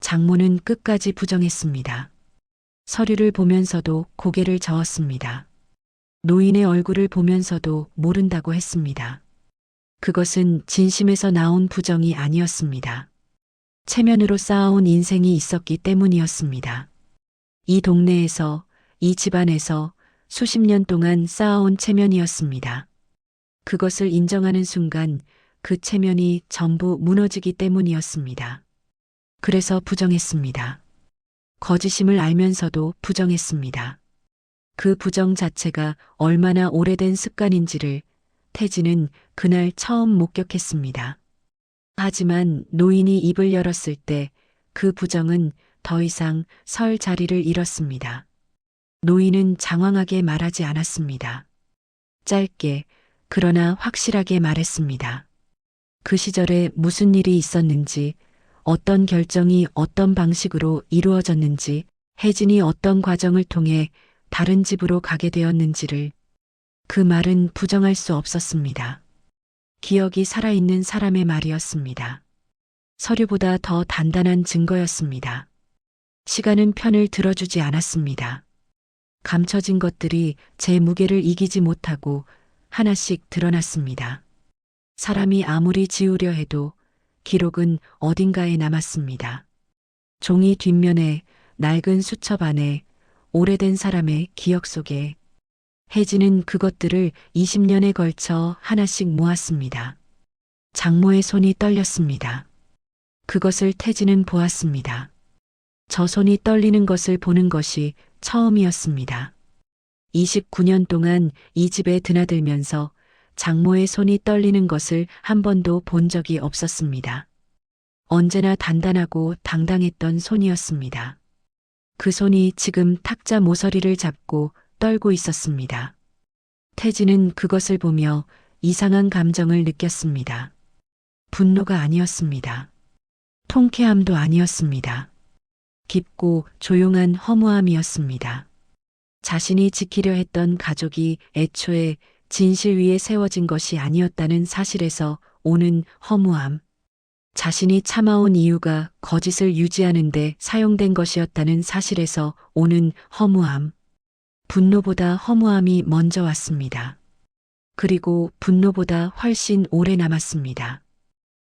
장모는 끝까지 부정했습니다. 서류를 보면서도 고개를 저었습니다. 노인의 얼굴을 보면서도 모른다고 했습니다. 그것은 진심에서 나온 부정이 아니었습니다. 체면으로 쌓아온 인생이 있었기 때문이었습니다. 이 동네에서, 이 집안에서 수십 년 동안 쌓아온 체면이었습니다. 그것을 인정하는 순간 그 체면이 전부 무너지기 때문이었습니다. 그래서 부정했습니다. 거짓임을 알면서도 부정했습니다. 그 부정 자체가 얼마나 오래된 습관인지를 태진은 그날 처음 목격했습니다. 하지만 노인이 입을 열었을 때 그 부정은 더 이상 설 자리를 잃었습니다. 노인은 장황하게 말하지 않았습니다. 짧게 그러나 확실하게 말했습니다. 그 시절에 무슨 일이 있었는지, 어떤 결정이 어떤 방식으로 이루어졌는지, 혜진이 어떤 과정을 통해 다른 집으로 가게 되었는지를 그 말은 부정할 수 없었습니다. 기억이 살아있는 사람의 말이었습니다. 서류보다 더 단단한 증거였습니다. 시간은 편을 들어주지 않았습니다. 감춰진 것들이 제 무게를 이기지 못하고 하나씩 드러났습니다. 사람이 아무리 지우려 해도 기록은 어딘가에 남았습니다. 종이 뒷면에 낡은 수첩 안에 오래된 사람의 기억 속에 혜진은 그것들을 20년에 걸쳐 하나씩 모았습니다. 장모의 손이 떨렸습니다. 그것을 태진은 보았습니다. 저 손이 떨리는 것을 보는 것이 처음이었습니다. 29년 동안 이 집에 드나들면서 장모의 손이 떨리는 것을 한 번도 본 적이 없었습니다. 언제나 단단하고 당당했던 손이었습니다. 그 손이 지금 탁자 모서리를 잡고 떨고 있었습니다. 태진은 그것을 보며 이상한 감정을 느꼈습니다. 분노가 아니었습니다. 통쾌함도 아니었습니다. 깊고 조용한 허무함이었습니다. 자신이 지키려 했던 가족이 애초에 진실 위에 세워진 것이 아니었다는 사실에서 오는 허무함. 자신이 참아온 이유가 거짓을 유지하는데 사용된 것이었다는 사실에서 오는 허무함. 분노보다 허무함이 먼저 왔습니다. 그리고 분노보다 훨씬 오래 남았습니다.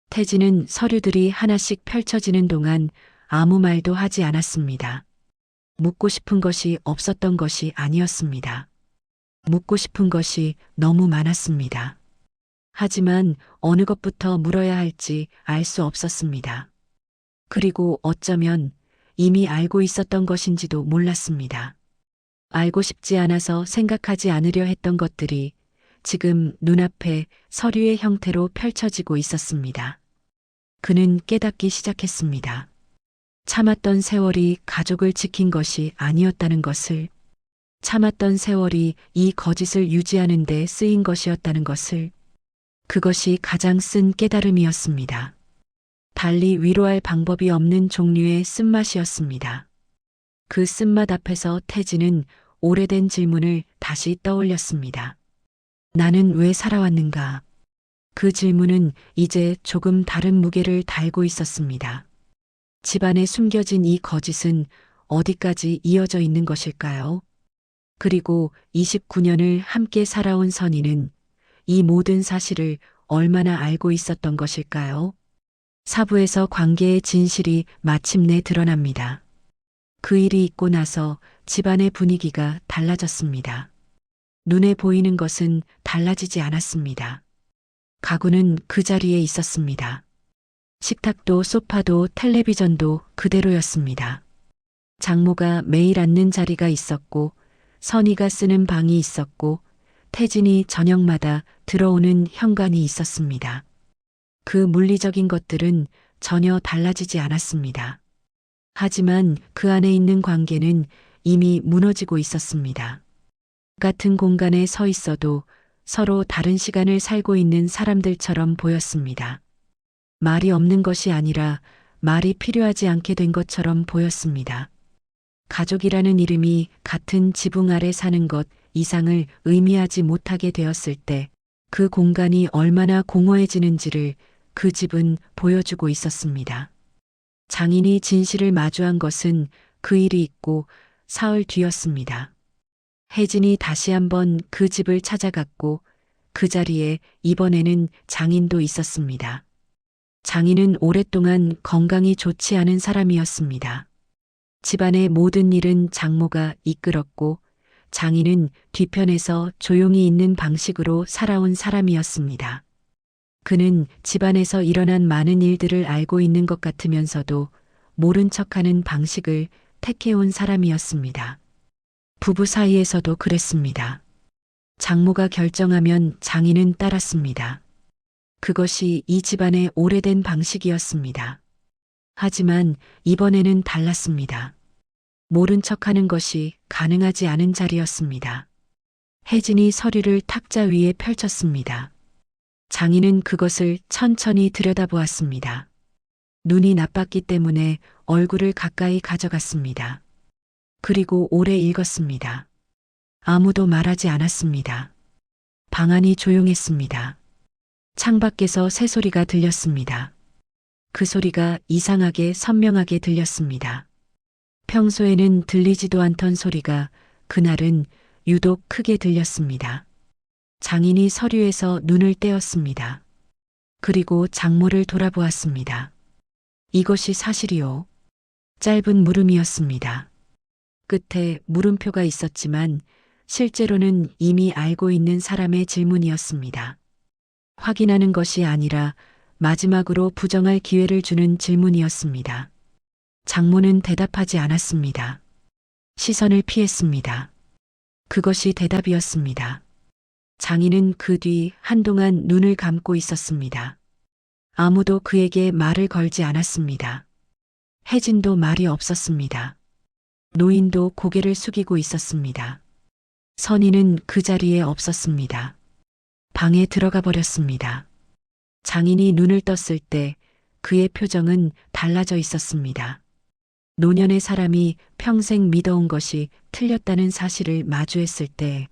태진은 서류들이 하나씩 펼쳐지는 동안 아무 말도 하지 않았습니다. 묻고 싶은 것이 없었던 것이 아니었습니다. 묻고 싶은 것이 너무 많았습니다. 하지만 어느 것부터 물어야 할지 알 수 없었습니다. 그리고 어쩌면 이미 알고 있었던 것인지도 몰랐습니다. 알고 싶지 않아서 생각하지 않으려 했던 것들이 지금 눈앞에 서류의 형태로 펼쳐지고 있었습니다. 그는 깨닫기 시작했습니다. 참았던 세월이 가족을 지킨 것이 아니었다는 것을, 참았던 세월이 이 거짓을 유지하는 데 쓰인 것이었다는 것을, 그것이 가장 쓴 깨달음이었습니다. 달리 위로할 방법이 없는 종류의 쓴맛이었습니다. 그 쓴맛 앞에서 태진은 오래된 질문을 다시 떠올렸습니다. 나는 왜 살아왔는가? 그 질문은 이제 조금 다른 무게를 달고 있었습니다. 집안에 숨겨진 이 거짓은 어디까지 이어져 있는 것일까요? 그리고 29년을 함께 살아온 선희는 이 모든 사실을 얼마나 알고 있었던 것일까요? 사부에서 관계의 진실이 마침내 드러납니다. 그 일이 있고 나서 집안의 분위기가 달라졌습니다. 눈에 보이는 것은 달라지지 않았습니다. 가구는 그 자리에 있었습니다. 식탁도 소파도 텔레비전도 그대로였습니다. 장모가 매일 앉는 자리가 있었고, 선희가 쓰는 방이 있었고, 태진이 저녁마다 들어오는 현관이 있었습니다. 그 물리적인 것들은 전혀 달라지지 않았습니다. 하지만 그 안에 있는 관계는 이미 무너지고 있었습니다. 같은 공간에 서 있어도 서로 다른 시간을 살고 있는 사람들처럼 보였습니다. 말이 없는 것이 아니라 말이 필요하지 않게 된 것처럼 보였습니다. 가족이라는 이름이 같은 지붕 아래 사는 것 이상을 의미하지 못하게 되었을 때 그 공간이 얼마나 공허해지는지를 그 집은 보여주고 있었습니다. 장인이 진실을 마주한 것은 그 일이 있고 사흘 뒤였습니다. 혜진이 다시 한번 그 집을 찾아갔고 그 자리에 이번에는 장인도 있었습니다. 장인은 오랫동안 건강이 좋지 않은 사람이었습니다. 집안의 모든 일은 장모가 이끌었고 장인은 뒤편에서 조용히 있는 방식으로 살아온 사람이었습니다. 그는 집안에서 일어난 많은 일들을 알고 있는 것 같으면서도 모른 척하는 방식을 택해온 사람이었습니다. 부부 사이에서도 그랬습니다. 장모가 결정하면 장인은 따랐습니다. 그것이 이 집안의 오래된 방식이었습니다. 하지만 이번에는 달랐습니다. 모른 척하는 것이 가능하지 않은 자리였습니다. 혜진이 서류를 탁자 위에 펼쳤습니다. 장인은 그것을 천천히 들여다보았습니다. 눈이 나빴기 때문에 얼굴을 가까이 가져갔습니다. 그리고 오래 읽었습니다. 아무도 말하지 않았습니다. 방 안이 조용했습니다. 창밖에서 새소리가 들렸습니다. 그 소리가 이상하게 선명하게 들렸습니다. 평소에는 들리지도 않던 소리가 그날은 유독 크게 들렸습니다. 장인이 서류에서 눈을 떼었습니다. 그리고 장모를 돌아보았습니다. 이것이 사실이요. 짧은 물음이었습니다. 끝에 물음표가 있었지만 실제로는 이미 알고 있는 사람의 질문이었습니다. 확인하는 것이 아니라 마지막으로 부정할 기회를 주는 질문이었습니다. 장모는 대답하지 않았습니다. 시선을 피했습니다. 그것이 대답이었습니다. 장인은 그 뒤 한동안 눈을 감고 있었습니다. 아무도 그에게 말을 걸지 않았습니다. 혜진도 말이 없었습니다. 노인도 고개를 숙이고 있었습니다. 선희는 그 자리에 없었습니다. 방에 들어가 버렸습니다. 장인이 눈을 떴을 때 그의 표정은 달라져 있었습니다. 노년의 사람이 평생 믿어온 것이 틀렸다는 사실을 마주했을 때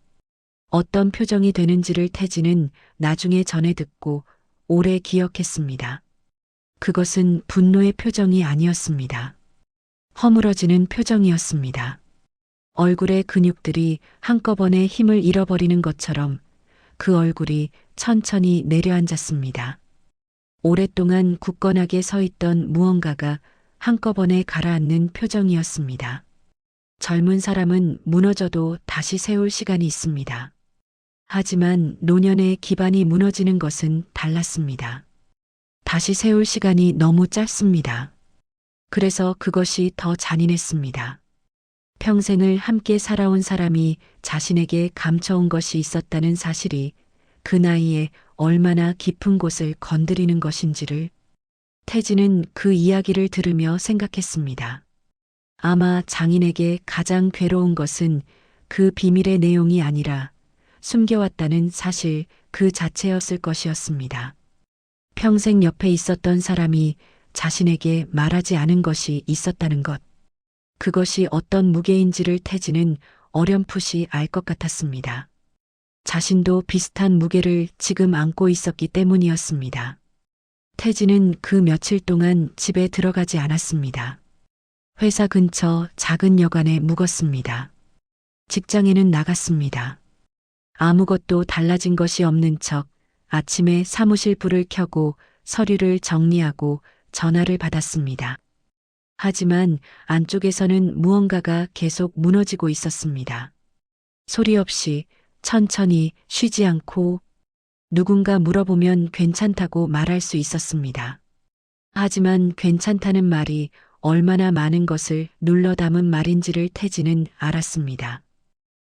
어떤 표정이 되는지를 태진은 나중에 전해 듣고 오래 기억했습니다. 그것은 분노의 표정이 아니었습니다. 허물어지는 표정이었습니다. 얼굴의 근육들이 한꺼번에 힘을 잃어버리는 것처럼 그 얼굴이 천천히 내려앉았습니다. 오랫동안 굳건하게 서 있던 무언가가 한꺼번에 가라앉는 표정이었습니다. 젊은 사람은 무너져도 다시 세울 시간이 있습니다. 하지만 노년의 기반이 무너지는 것은 달랐습니다. 다시 세울 시간이 너무 짧습니다. 그래서 그것이 더 잔인했습니다. 평생을 함께 살아온 사람이 자신에게 감춰온 것이 있었다는 사실이 그 나이에 얼마나 깊은 곳을 건드리는 것인지를 태진은 그 이야기를 들으며 생각했습니다. 아마 장인에게 가장 괴로운 것은 그 비밀의 내용이 아니라 숨겨왔다는 사실 그 자체였을 것이었습니다. 평생 옆에 있었던 사람이 자신에게 말하지 않은 것이 있었다는 것. 그것이 어떤 무게인지를 태진은 어렴풋이 알 것 같았습니다. 자신도 비슷한 무게를 지금 안고 있었기 때문이었습니다. 태진은 그 며칠 동안 집에 들어가지 않았습니다. 회사 근처 작은 여관에 묵었습니다. 직장에는 나갔습니다. 아무것도 달라진 것이 없는 척 아침에 사무실 불을 켜고 서류를 정리하고 전화를 받았습니다. 하지만 안쪽에서는 무언가가 계속 무너지고 있었습니다. 소리 없이 천천히 쉬지 않고 누군가 물어보면 괜찮다고 말할 수 있었습니다. 하지만 괜찮다는 말이 얼마나 많은 것을 눌러 담은 말인지를 태진은 알았습니다.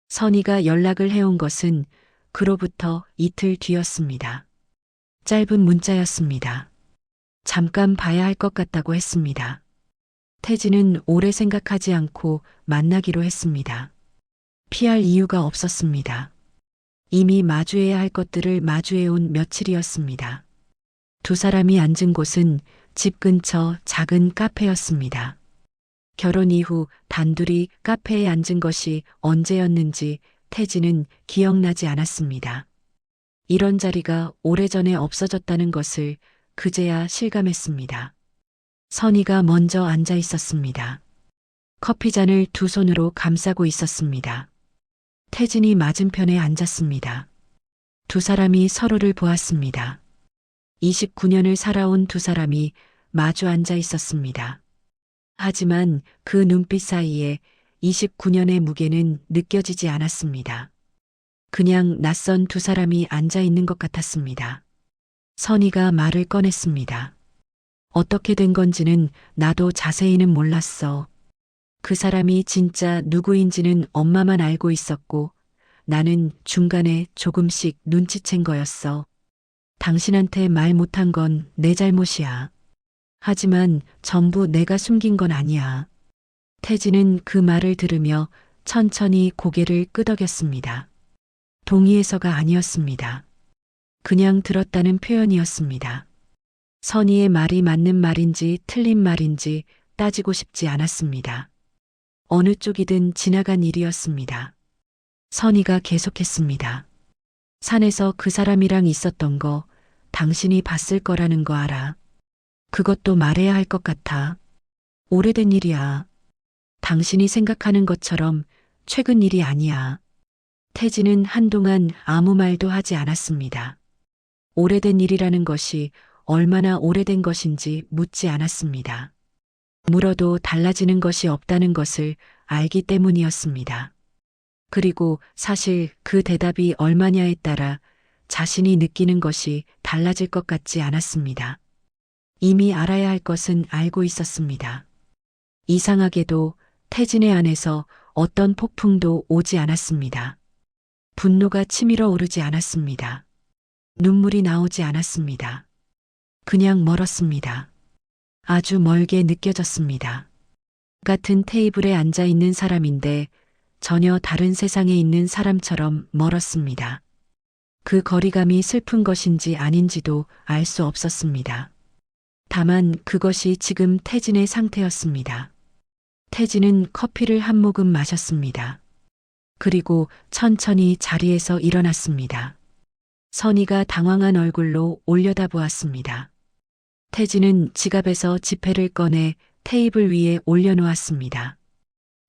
선희가 연락을 해온 것은 그로부터 이틀 뒤였습니다. 짧은 문자였습니다. 잠깐 봐야 할 것 같다고 했습니다. 태진은 오래 생각하지 않고 만나기로 했습니다. 피할 이유가 없었습니다. 이미 마주해야 할 것들을 마주해온 며칠이었습니다. 두 사람이 앉은 곳은 집 근처 작은 카페였습니다. 결혼 이후 단둘이 카페에 앉은 것이 언제였는지 태진은 기억나지 않았습니다. 이런 자리가 오래전에 없어졌다는 것을 그제야 실감했습니다. 선희가 먼저 앉아 있었습니다. 커피잔을 두 손으로 감싸고 있었습니다. 태진이 맞은편에 앉았습니다. 두 사람이 서로를 보았습니다. 29년을 살아온 두 사람이 마주 앉아 있었습니다. 하지만 그 눈빛 사이에 29년의 무게는 느껴지지 않았습니다. 그냥 낯선 두 사람이 앉아 있는 것 같았습니다. 선희가 말을 꺼냈습니다. 어떻게 된 건지는 나도 자세히는 몰랐어. 그 사람이 진짜 누구인지는 엄마만 알고 있었고 나는 중간에 조금씩 눈치챈 거였어. 당신한테 말 못한 건 내 잘못이야. 하지만 전부 내가 숨긴 건 아니야. 태진은 그 말을 들으며 천천히 고개를 끄덕였습니다. 동의해서가 아니었습니다. 그냥 들었다는 표현이었습니다. 선희의 말이 맞는 말인지 틀린 말인지 따지고 싶지 않았습니다. 어느 쪽이든 지나간 일이었습니다. 선희가 계속했습니다. 산에서 그 사람이랑 있었던 거 당신이 봤을 거라는 거 알아. 그것도 말해야 할 것 같아. 오래된 일이야. 당신이 생각하는 것처럼 최근 일이 아니야. 태진은 한동안 아무 말도 하지 않았습니다. 오래된 일이라는 것이 얼마나 오래된 것인지 묻지 않았습니다. 물어도 달라지는 것이 없다는 것을 알기 때문이었습니다. 그리고 사실 그 대답이 얼마냐에 따라 자신이 느끼는 것이 달라질 것 같지 않았습니다. 이미 알아야 할 것은 알고 있었습니다. 이상하게도 태진의 안에서 어떤 폭풍도 오지 않았습니다. 분노가 치밀어 오르지 않았습니다. 눈물이 나오지 않았습니다. 그냥 멀었습니다. 아주 멀게 느껴졌습니다. 같은 테이블에 앉아 있는 사람인데 전혀 다른 세상에 있는 사람처럼 멀었습니다. 그 거리감이 슬픈 것인지 아닌지도 알 수 없었습니다. 다만 그것이 지금 태진의 상태였습니다. 태진은 커피를 한 모금 마셨습니다. 그리고 천천히 자리에서 일어났습니다. 선희가 당황한 얼굴로 올려다보았습니다. 태진은 지갑에서 지폐를 꺼내 테이블 위에 올려놓았습니다.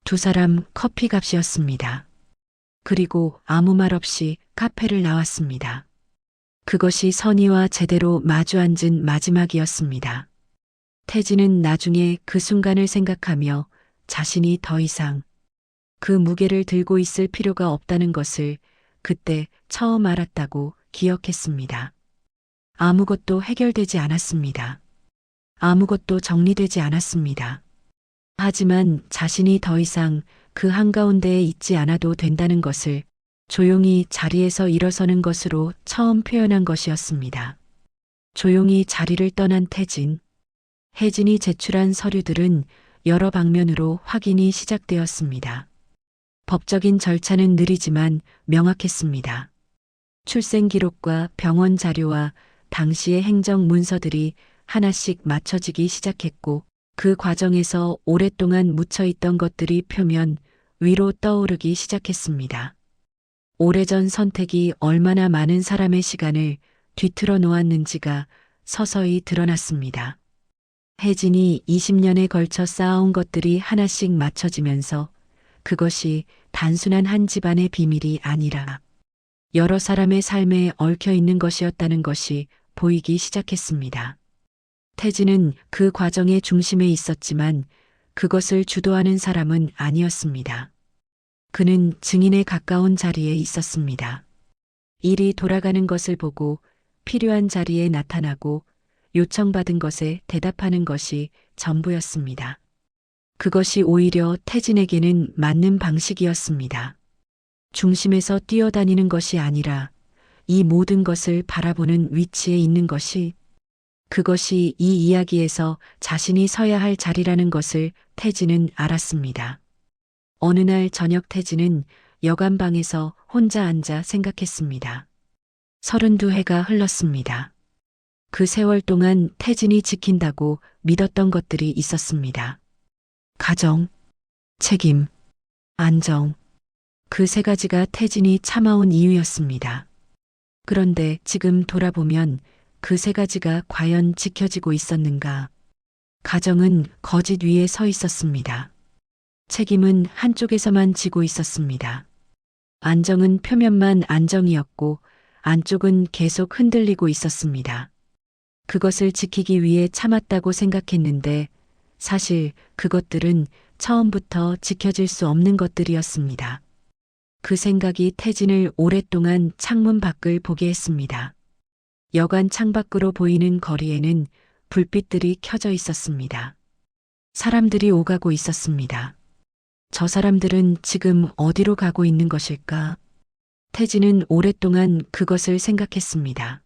두 사람 커피 값이었습니다. 그리고 아무 말 없이 카페를 나왔습니다. 그것이 선희와 제대로 마주 앉은 마지막이었습니다. 태진은 나중에 그 순간을 생각하며 자신이 더 이상 그 무게를 들고 있을 필요가 없다는 것을 그때 처음 알았다고 기억했습니다. 아무것도 해결되지 않았습니다. 아무것도 정리되지 않았습니다. 하지만 자신이 더 이상 그 한가운데에 있지 않아도 된다는 것을 조용히 자리에서 일어서는 것으로 처음 표현한 것이었습니다. 조용히 자리를 떠난 태진. 혜진이 제출한 서류들은 여러 방면으로 확인이 시작되었습니다. 법적인 절차는 느리지만 명확했습니다. 출생 기록과 병원 자료와 당시의 행정 문서들이 하나씩 맞춰지기 시작했고 그 과정에서 오랫동안 묻혀있던 것들이 표면 위로 떠오르기 시작했습니다. 오래전 선택이 얼마나 많은 사람의 시간을 뒤틀어 놓았는지가 서서히 드러났습니다. 혜진이 20년에 걸쳐 쌓아온 것들이 하나씩 맞춰지면서 그것이 단순한 한 집안의 비밀이 아니라 여러 사람의 삶에 얽혀 있는 것이었다는 것이 보이기 시작했습니다. 태진은 그 과정의 중심에 있었지만 그것을 주도하는 사람은 아니었습니다. 그는 증인에 가까운 자리에 있었습니다. 일이 돌아가는 것을 보고 필요한 자리에 나타나고 요청받은 것에 대답하는 것이 전부였습니다. 그것이 오히려 태진에게는 맞는 방식이었습니다. 중심에서 뛰어다니는 것이 아니라 이 모든 것을 바라보는 위치에 있는 것이 그것이 이 이야기에서 자신이 서야 할 자리라는 것을 태진은 알았습니다. 어느 날 저녁 태진은 여관방에서 혼자 앉아 생각했습니다. 32해가 흘렀습니다. 그 세월 동안 태진이 지킨다고 믿었던 것들이 있었습니다. 가정, 책임, 안정. 그 세 가지가 태진이 참아온 이유였습니다. 그런데 지금 돌아보면 그 세 가지가 과연 지켜지고 있었는가? 가정은 거짓 위에 서 있었습니다. 책임은 한쪽에서만 지고 있었습니다. 안정은 표면만 안정이었고 안쪽은 계속 흔들리고 있었습니다. 그것을 지키기 위해 참았다고 생각했는데 사실 그것들은 처음부터 지켜질 수 없는 것들이었습니다. 그 생각이 태진을 오랫동안 창문 밖을 보게 했습니다. 여관 창밖으로 보이는 거리에는 불빛들이 켜져 있었습니다. 사람들이 오가고 있었습니다. 저 사람들은 지금 어디로 가고 있는 것일까? 태진은 오랫동안 그것을 생각했습니다.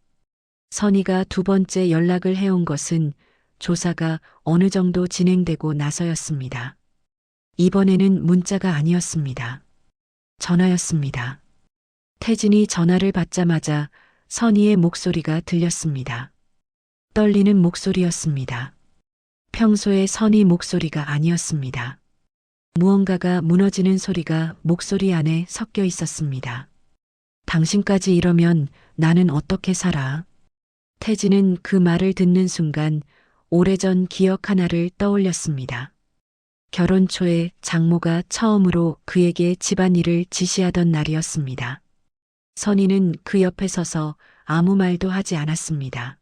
선희가 두 번째 연락을 해온 것은 조사가 어느 정도 진행되고 나서였습니다. 이번에는 문자가 아니었습니다. 전화였습니다. 태진이 전화를 받자마자 선희의 목소리가 들렸습니다. 떨리는 목소리였습니다. 평소의 선희 목소리가 아니었습니다. 무언가가 무너지는 소리가 목소리 안에 섞여 있었습니다. 당신까지 이러면 나는 어떻게 살아? 태진은 그 말을 듣는 순간 오래전 기억 하나를 떠올렸습니다. 결혼 초에 장모가 처음으로 그에게 집안일을 지시하던 날이었습니다. 선희는 그 옆에 서서 아무 말도 하지 않았습니다.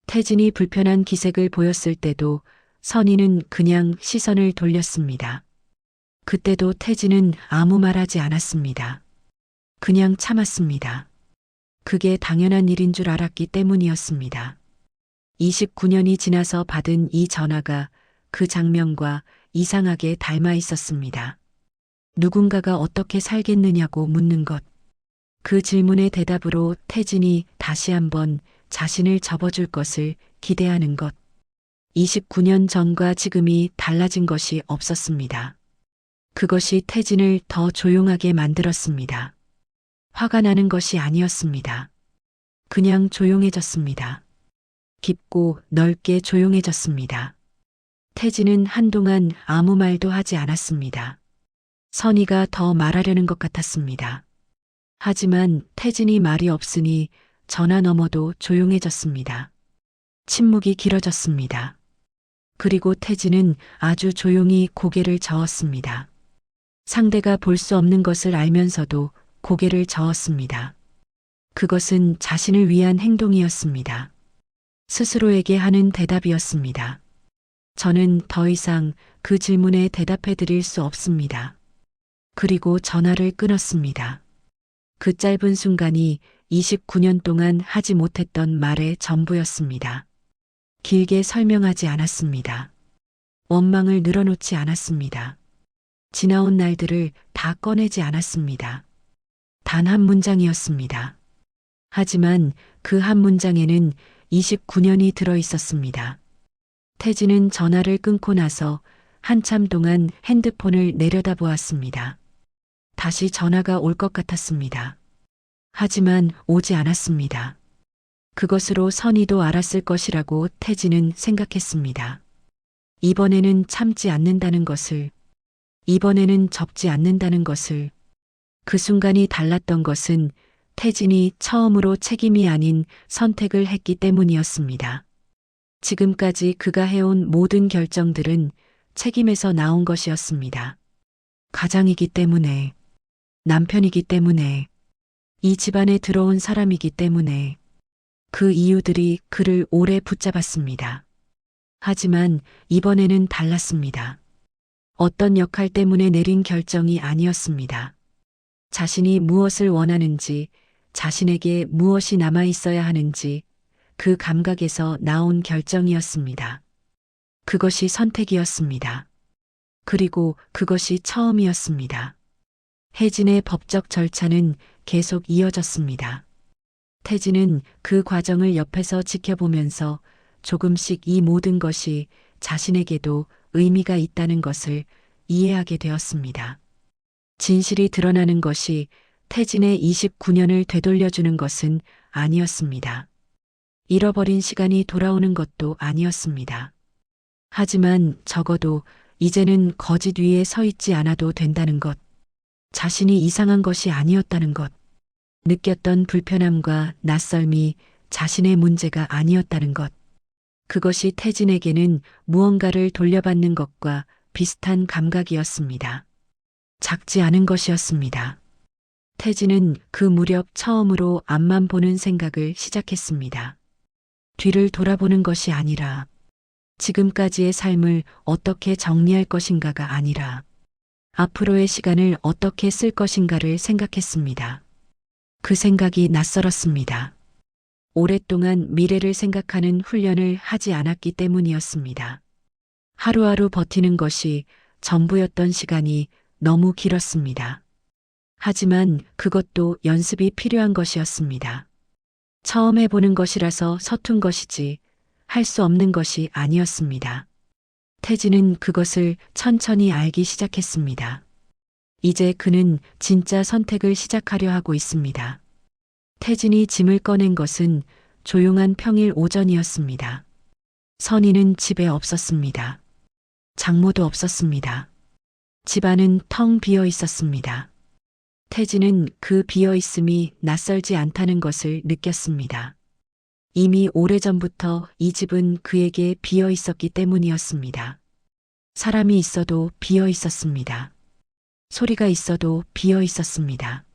태진이 불편한 기색을 보였을 때도 선희는 그냥 시선을 돌렸습니다. 그때도 태진은 아무 말하지 않았습니다. 그냥 참았습니다. 그게 당연한 일인 줄 알았기 때문이었습니다. 29년이 지나서 받은 이 전화가 그 장면과 이상하게 닮아 있었습니다. 누군가가 어떻게 살겠느냐고 묻는 것. 그 질문의 대답으로 태진이 다시 한번 자신을 접어줄 것을 기대하는 것. 29년 전과 지금이 달라진 것이 없었습니다. 그것이 태진을 더 조용하게 만들었습니다. 화가 나는 것이 아니었습니다. 그냥 조용해졌습니다. 깊고 넓게 조용해졌습니다. 태진은 한동안 아무 말도 하지 않았습니다. 선희가 더 말하려는 것 같았습니다. 하지만 태진이 말이 없으니 전화 너머도 조용해졌습니다. 침묵이 길어졌습니다. 그리고 태진은 아주 조용히 고개를 저었습니다. 상대가 볼 수 없는 것을 알면서도 고개를 저었습니다. 그것은 자신을 위한 행동이었습니다. 스스로에게 하는 대답이었습니다. 저는 더 이상 그 질문에 대답해 드릴 수 없습니다. 그리고 전화를 끊었습니다. 그 짧은 순간이 29년 동안 하지 못했던 말의 전부였습니다. 길게 설명하지 않았습니다. 원망을 늘어놓지 않았습니다. 지나온 날들을 다 꺼내지 않았습니다. 단 한 문장이었습니다. 하지만 그 한 문장에는 29년이 들어 있었습니다. 태진은 전화를 끊고 나서 한참 동안 핸드폰을 내려다보았습니다. 다시 전화가 올 것 같았습니다. 하지만 오지 않았습니다. 그것으로 선희도 알았을 것이라고 태진은 생각했습니다. 이번에는 참지 않는다는 것을, 이번에는 접지 않는다는 것을, 그 순간이 달랐던 것은 태진이 처음으로 책임이 아닌 선택을 했기 때문이었습니다. 지금까지 그가 해온 모든 결정들은 책임에서 나온 것이었습니다. 가장이기 때문에, 남편이기 때문에, 이 집안에 들어온 사람이기 때문에 그 이유들이 그를 오래 붙잡았습니다. 하지만 이번에는 달랐습니다. 어떤 역할 때문에 내린 결정이 아니었습니다. 자신이 무엇을 원하는지, 자신에게 무엇이 남아 있어야 하는지 그 감각에서 나온 결정이었습니다. 그것이 선택이었습니다. 그리고 그것이 처음이었습니다. 혜진의 법적 절차는 계속 이어졌습니다. 태진은 그 과정을 옆에서 지켜보면서 조금씩 이 모든 것이 자신에게도 의미가 있다는 것을 이해하게 되었습니다. 진실이 드러나는 것이 태진의 29년을 되돌려주는 것은 아니었습니다. 잃어버린 시간이 돌아오는 것도 아니었습니다. 하지만 적어도 이제는 거짓 위에 서 있지 않아도 된다는 것, 자신이 이상한 것이 아니었다는 것, 느꼈던 불편함과 낯설미 자신의 문제가 아니었다는 것, 그것이 태진에게는 무언가를 돌려받는 것과 비슷한 감각이었습니다. 작지 않은 것이었습니다. 태진은 그 무렵 처음으로 앞만 보는 생각을 시작했습니다. 뒤를 돌아보는 것이 아니라, 지금까지의 삶을 어떻게 정리할 것인가가 아니라, 앞으로의 시간을 어떻게 쓸 것인가를 생각했습니다. 그 생각이 낯설었습니다. 오랫동안 미래를 생각하는 훈련을 하지 않았기 때문이었습니다. 하루하루 버티는 것이 전부였던 시간이 너무 길었습니다. 하지만 그것도 연습이 필요한 것이었습니다. 처음 해보는 것이라서 서툰 것이지 할 수 없는 것이 아니었습니다. 태진은 그것을 천천히 알기 시작했습니다. 이제 그는 진짜 선택을 시작하려 하고 있습니다. 태진이 짐을 꺼낸 것은 조용한 평일 오전이었습니다. 선희는 집에 없었습니다. 장모도 없었습니다. 집안은 텅 비어 있었습니다. 태진은 그 비어 있음이 낯설지 않다는 것을 느꼈습니다. 이미 오래전부터 이 집은 그에게 비어 있었기 때문이었습니다. 사람이 있어도 비어 있었습니다. 소리가 있어도 비어 있었습니다.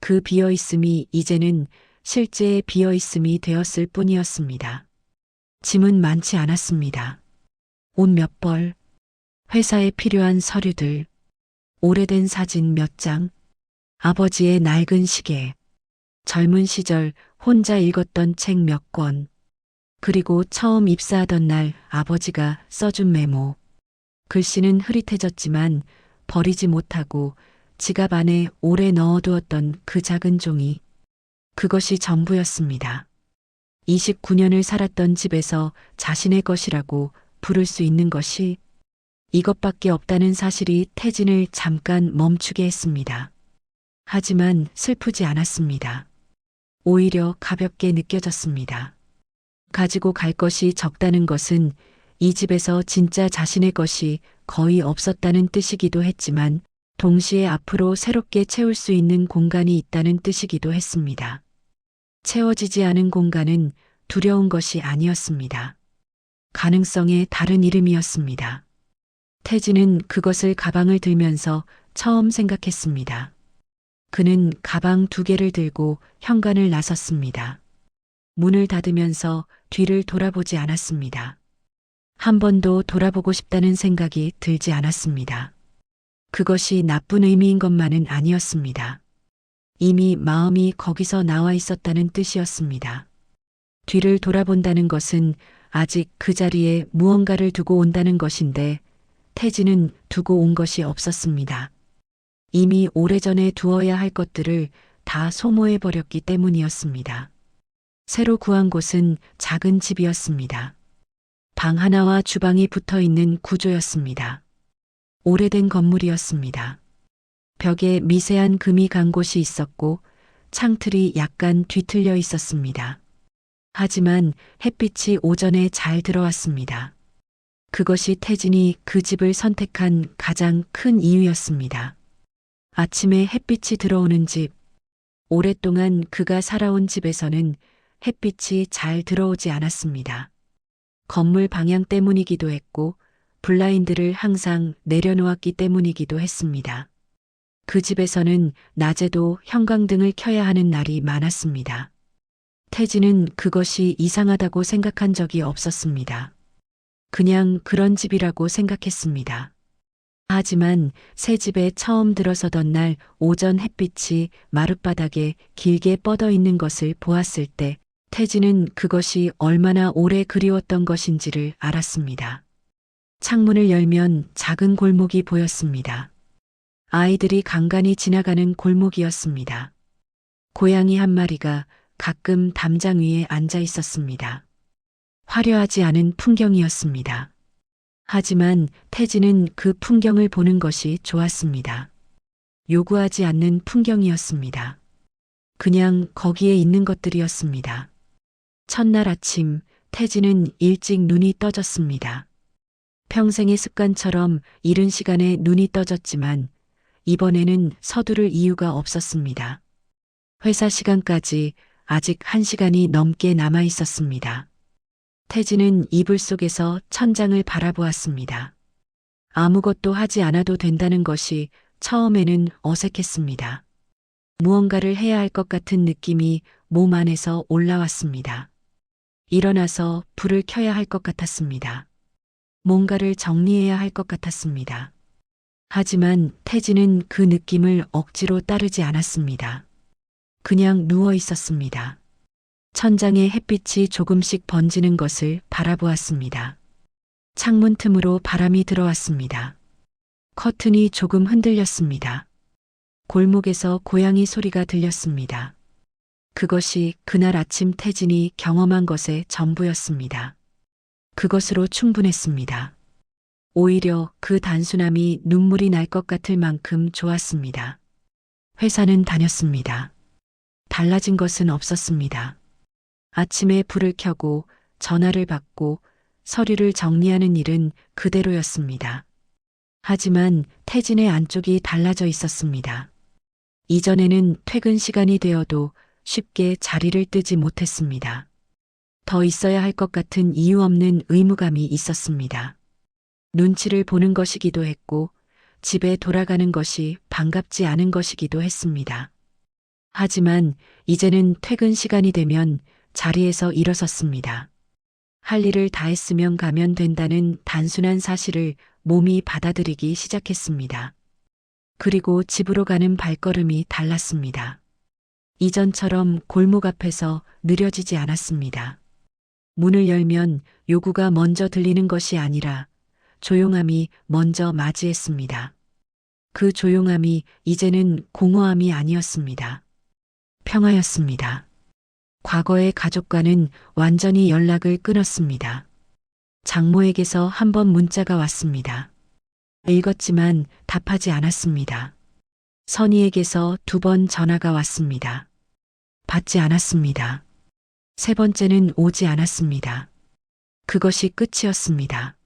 그 비어 있음이 이제는 실제의 비어 있음이 되었을 뿐이었습니다. 짐은 많지 않았습니다. 옷 몇 벌, 회사에 필요한 서류들, 오래된 사진 몇 장, 아버지의 낡은 시계, 젊은 시절 혼자 읽었던 책 몇 권, 그리고 처음 입사하던 날 아버지가 써준 메모. 글씨는 흐릿해졌지만 버리지 못하고 지갑 안에 오래 넣어두었던 그 작은 종이. 그것이 전부였습니다. 29년을 살았던 집에서 자신의 것이라고 부를 수 있는 것이 이것밖에 없다는 사실이 태진을 잠깐 멈추게 했습니다. 하지만 슬프지 않았습니다. 오히려 가볍게 느껴졌습니다. 가지고 갈 것이 적다는 것은 이 집에서 진짜 자신의 것이 거의 없었다는 뜻이기도 했지만 동시에 앞으로 새롭게 채울 수 있는 공간이 있다는 뜻이기도 했습니다. 채워지지 않은 공간은 두려운 것이 아니었습니다. 가능성의 다른 이름이었습니다. 태진은 그것을 가방을 들면서 처음 생각했습니다. 그는 가방 2개를 들고 현관을 나섰습니다. 문을 닫으면서 뒤를 돌아보지 않았습니다. 한 번도 돌아보고 싶다는 생각이 들지 않았습니다. 그것이 나쁜 의미인 것만은 아니었습니다. 이미 마음이 거기서 나와 있었다는 뜻이었습니다. 뒤를 돌아본다는 것은 아직 그 자리에 무언가를 두고 온다는 것인데 태진은 두고 온 것이 없었습니다. 이미 오래전에 두어야 할 것들을 다 소모해버렸기 때문이었습니다. 새로 구한 곳은 작은 집이었습니다. 방 하나와 주방이 붙어 있는 구조였습니다. 오래된 건물이었습니다. 벽에 미세한 금이 간 곳이 있었고 창틀이 약간 뒤틀려 있었습니다. 하지만 햇빛이 오전에 잘 들어왔습니다. 그것이 태진이 그 집을 선택한 가장 큰 이유였습니다. 아침에 햇빛이 들어오는 집. 오랫동안 그가 살아온 집에서는 햇빛이 잘 들어오지 않았습니다. 건물 방향 때문이기도 했고 블라인드를 항상 내려놓았기 때문이기도 했습니다. 그 집에서는 낮에도 형광등을 켜야 하는 날이 많았습니다. 태진은 그것이 이상하다고 생각한 적이 없었습니다. 그냥 그런 집이라고 생각했습니다. 하지만 새 집에 처음 들어서던 날 오전 햇빛이 마룻바닥에 길게 뻗어 있는 것을 보았을 때 태진은 그것이 얼마나 오래 그리웠던 것인지를 알았습니다. 창문을 열면 작은 골목이 보였습니다. 아이들이 간간히 지나가는 골목이었습니다. 고양이 한 마리가 가끔 담장 위에 앉아 있었습니다. 화려하지 않은 풍경이었습니다. 하지만 태진은 그 풍경을 보는 것이 좋았습니다. 요구하지 않는 풍경이었습니다. 그냥 거기에 있는 것들이었습니다. 첫날 아침 태진은 일찍 눈이 떠졌습니다. 평생의 습관처럼 이른 시간에 눈이 떠졌지만 이번에는 서두를 이유가 없었습니다. 회사 시간까지 아직 1시간이 넘게 남아 있었습니다. 태진은 이불 속에서 천장을 바라보았습니다. 아무것도 하지 않아도 된다는 것이 처음에는 어색했습니다. 무언가를 해야 할 것 같은 느낌이 몸 안에서 올라왔습니다. 일어나서 불을 켜야 할 것 같았습니다. 뭔가를 정리해야 할 것 같았습니다. 하지만 태진은 그 느낌을 억지로 따르지 않았습니다. 그냥 누워 있었습니다. 천장에 햇빛이 조금씩 번지는 것을 바라보았습니다. 창문 틈으로 바람이 들어왔습니다. 커튼이 조금 흔들렸습니다. 골목에서 고양이 소리가 들렸습니다. 그것이 그날 아침 태진이 경험한 것의 전부였습니다. 그것으로 충분했습니다. 오히려 그 단순함이 눈물이 날 것 같을 만큼 좋았습니다. 회사는 다녔습니다. 달라진 것은 없었습니다. 아침에 불을 켜고 전화를 받고 서류를 정리하는 일은 그대로였습니다. 하지만 태진의 안쪽이 달라져 있었습니다. 이전에는 퇴근 시간이 되어도 쉽게 자리를 뜨지 못했습니다. 더 있어야 할 것 같은 이유 없는 의무감이 있었습니다. 눈치를 보는 것이기도 했고 집에 돌아가는 것이 반갑지 않은 것이기도 했습니다. 하지만 이제는 퇴근 시간이 되면 자리에서 일어섰습니다. 할 일을 다 했으면 가면 된다는 단순한 사실을 몸이 받아들이기 시작했습니다. 그리고 집으로 가는 발걸음이 달랐습니다. 이전처럼 골목 앞에서 느려지지 않았습니다. 문을 열면 요구가 먼저 들리는 것이 아니라 조용함이 먼저 맞이했습니다. 그 조용함이 이제는 공허함이 아니었습니다. 평화였습니다. 과거의 가족과는 완전히 연락을 끊었습니다. 장모에게서 한 번 문자가 왔습니다. 읽었지만 답하지 않았습니다. 선희에게서 2번 전화가 왔습니다. 받지 않았습니다. 세 번째는 오지 않았습니다. 그것이 끝이었습니다.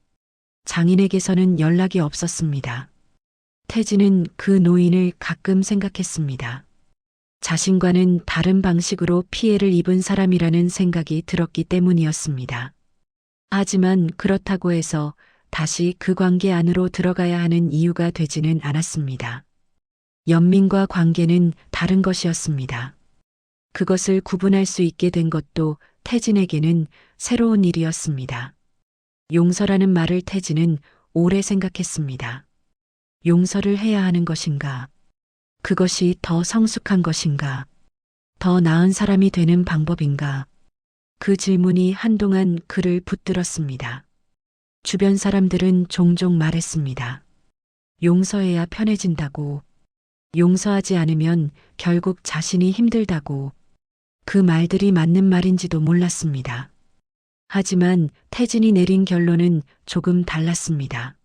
장인에게서는 연락이 없었습니다. 태진은 그 노인을 가끔 생각했습니다. 자신과는 다른 방식으로 피해를 입은 사람이라는 생각이 들었기 때문이었습니다. 하지만 그렇다고 해서 다시 그 관계 안으로 들어가야 하는 이유가 되지는 않았습니다. 연민과 관계는 다른 것이었습니다. 그것을 구분할 수 있게 된 것도 태진에게는 새로운 일이었습니다. 용서라는 말을 태진은 오래 생각했습니다. 용서를 해야 하는 것인가? 그것이 더 성숙한 것인가? 더 나은 사람이 되는 방법인가? 그 질문이 한동안 그를 붙들었습니다. 주변 사람들은 종종 말했습니다. 용서해야 편해진다고. 용서하지 않으면 결국 자신이 힘들다고. 그 말들이 맞는 말인지도 몰랐습니다. 하지만 태진이 내린 결론은 조금 달랐습니다.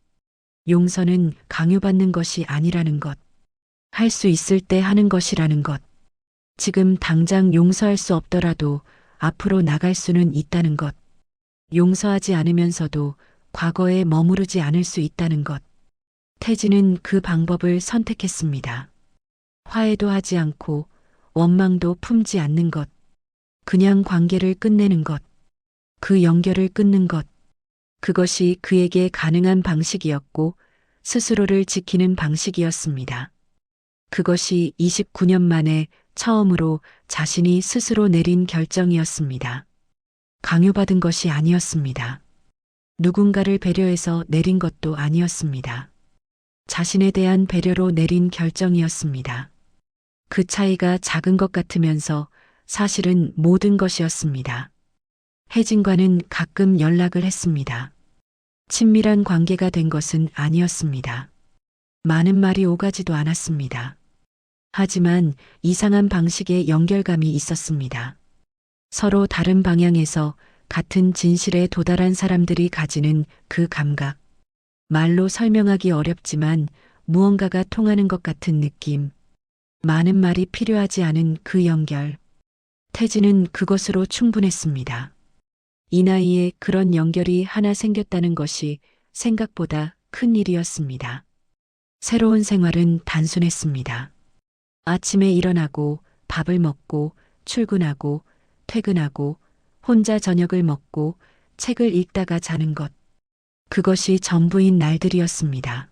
용서는 강요받는 것이 아니라는 것. 할 수 있을 때 하는 것이라는 것. 지금 당장 용서할 수 없더라도 앞으로 나갈 수는 있다는 것. 용서하지 않으면서도 과거에 머무르지 않을 수 있다는 것. 태진은 그 방법을 선택했습니다. 화해도 하지 않고 원망도 품지 않는 것. 그냥 관계를 끝내는 것. 그 연결을 끊는 것. 그것이 그에게 가능한 방식이었고 스스로를 지키는 방식이었습니다. 그것이 29년 만에 처음으로 자신이 스스로 내린 결정이었습니다. 강요받은 것이 아니었습니다. 누군가를 배려해서 내린 것도 아니었습니다. 자신에 대한 배려로 내린 결정이었습니다. 그 차이가 작은 것 같으면서 사실은 모든 것이었습니다. 혜진과는 가끔 연락을 했습니다. 친밀한 관계가 된 것은 아니었습니다. 많은 말이 오가지도 않았습니다. 하지만 이상한 방식의 연결감이 있었습니다. 서로 다른 방향에서 같은 진실에 도달한 사람들이 가지는 그 감각. 말로 설명하기 어렵지만 무언가가 통하는 것 같은 느낌. 많은 말이 필요하지 않은 그 연결. 태진은 그것으로 충분했습니다. 이 나이에 그런 연결이 하나 생겼다는 것이 생각보다 큰 일이었습니다. 새로운 생활은 단순했습니다. 아침에 일어나고 밥을 먹고 출근하고 퇴근하고 혼자 저녁을 먹고 책을 읽다가 자는 것. 그것이 전부인 날들이었습니다.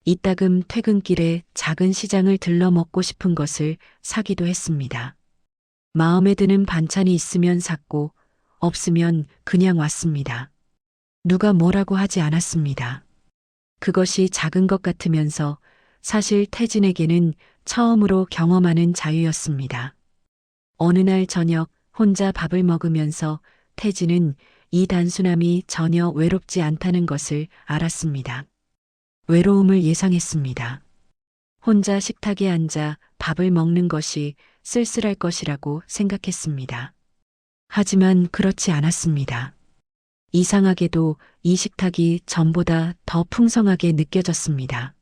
이따금 퇴근길에 작은 시장을 들러 먹고 싶은 것을 사기도 했습니다. 마음에 드는 반찬이 있으면 샀고 없으면 그냥 왔습니다. 누가 뭐라고 하지 않았습니다. 그것이 작은 것 같으면서 사실 태진에게는 처음으로 경험하는 자유였습니다. 어느 날 저녁 혼자 밥을 먹으면서 태진은 이 단순함이 전혀 외롭지 않다는 것을 알았습니다. 외로움을 예상했습니다. 혼자 식탁에 앉아 밥을 먹는 것이 쓸쓸할 것이라고 생각했습니다. 하지만 그렇지 않았습니다. 이상하게도 이 식탁이 전보다 더 풍성하게 느껴졌습니다.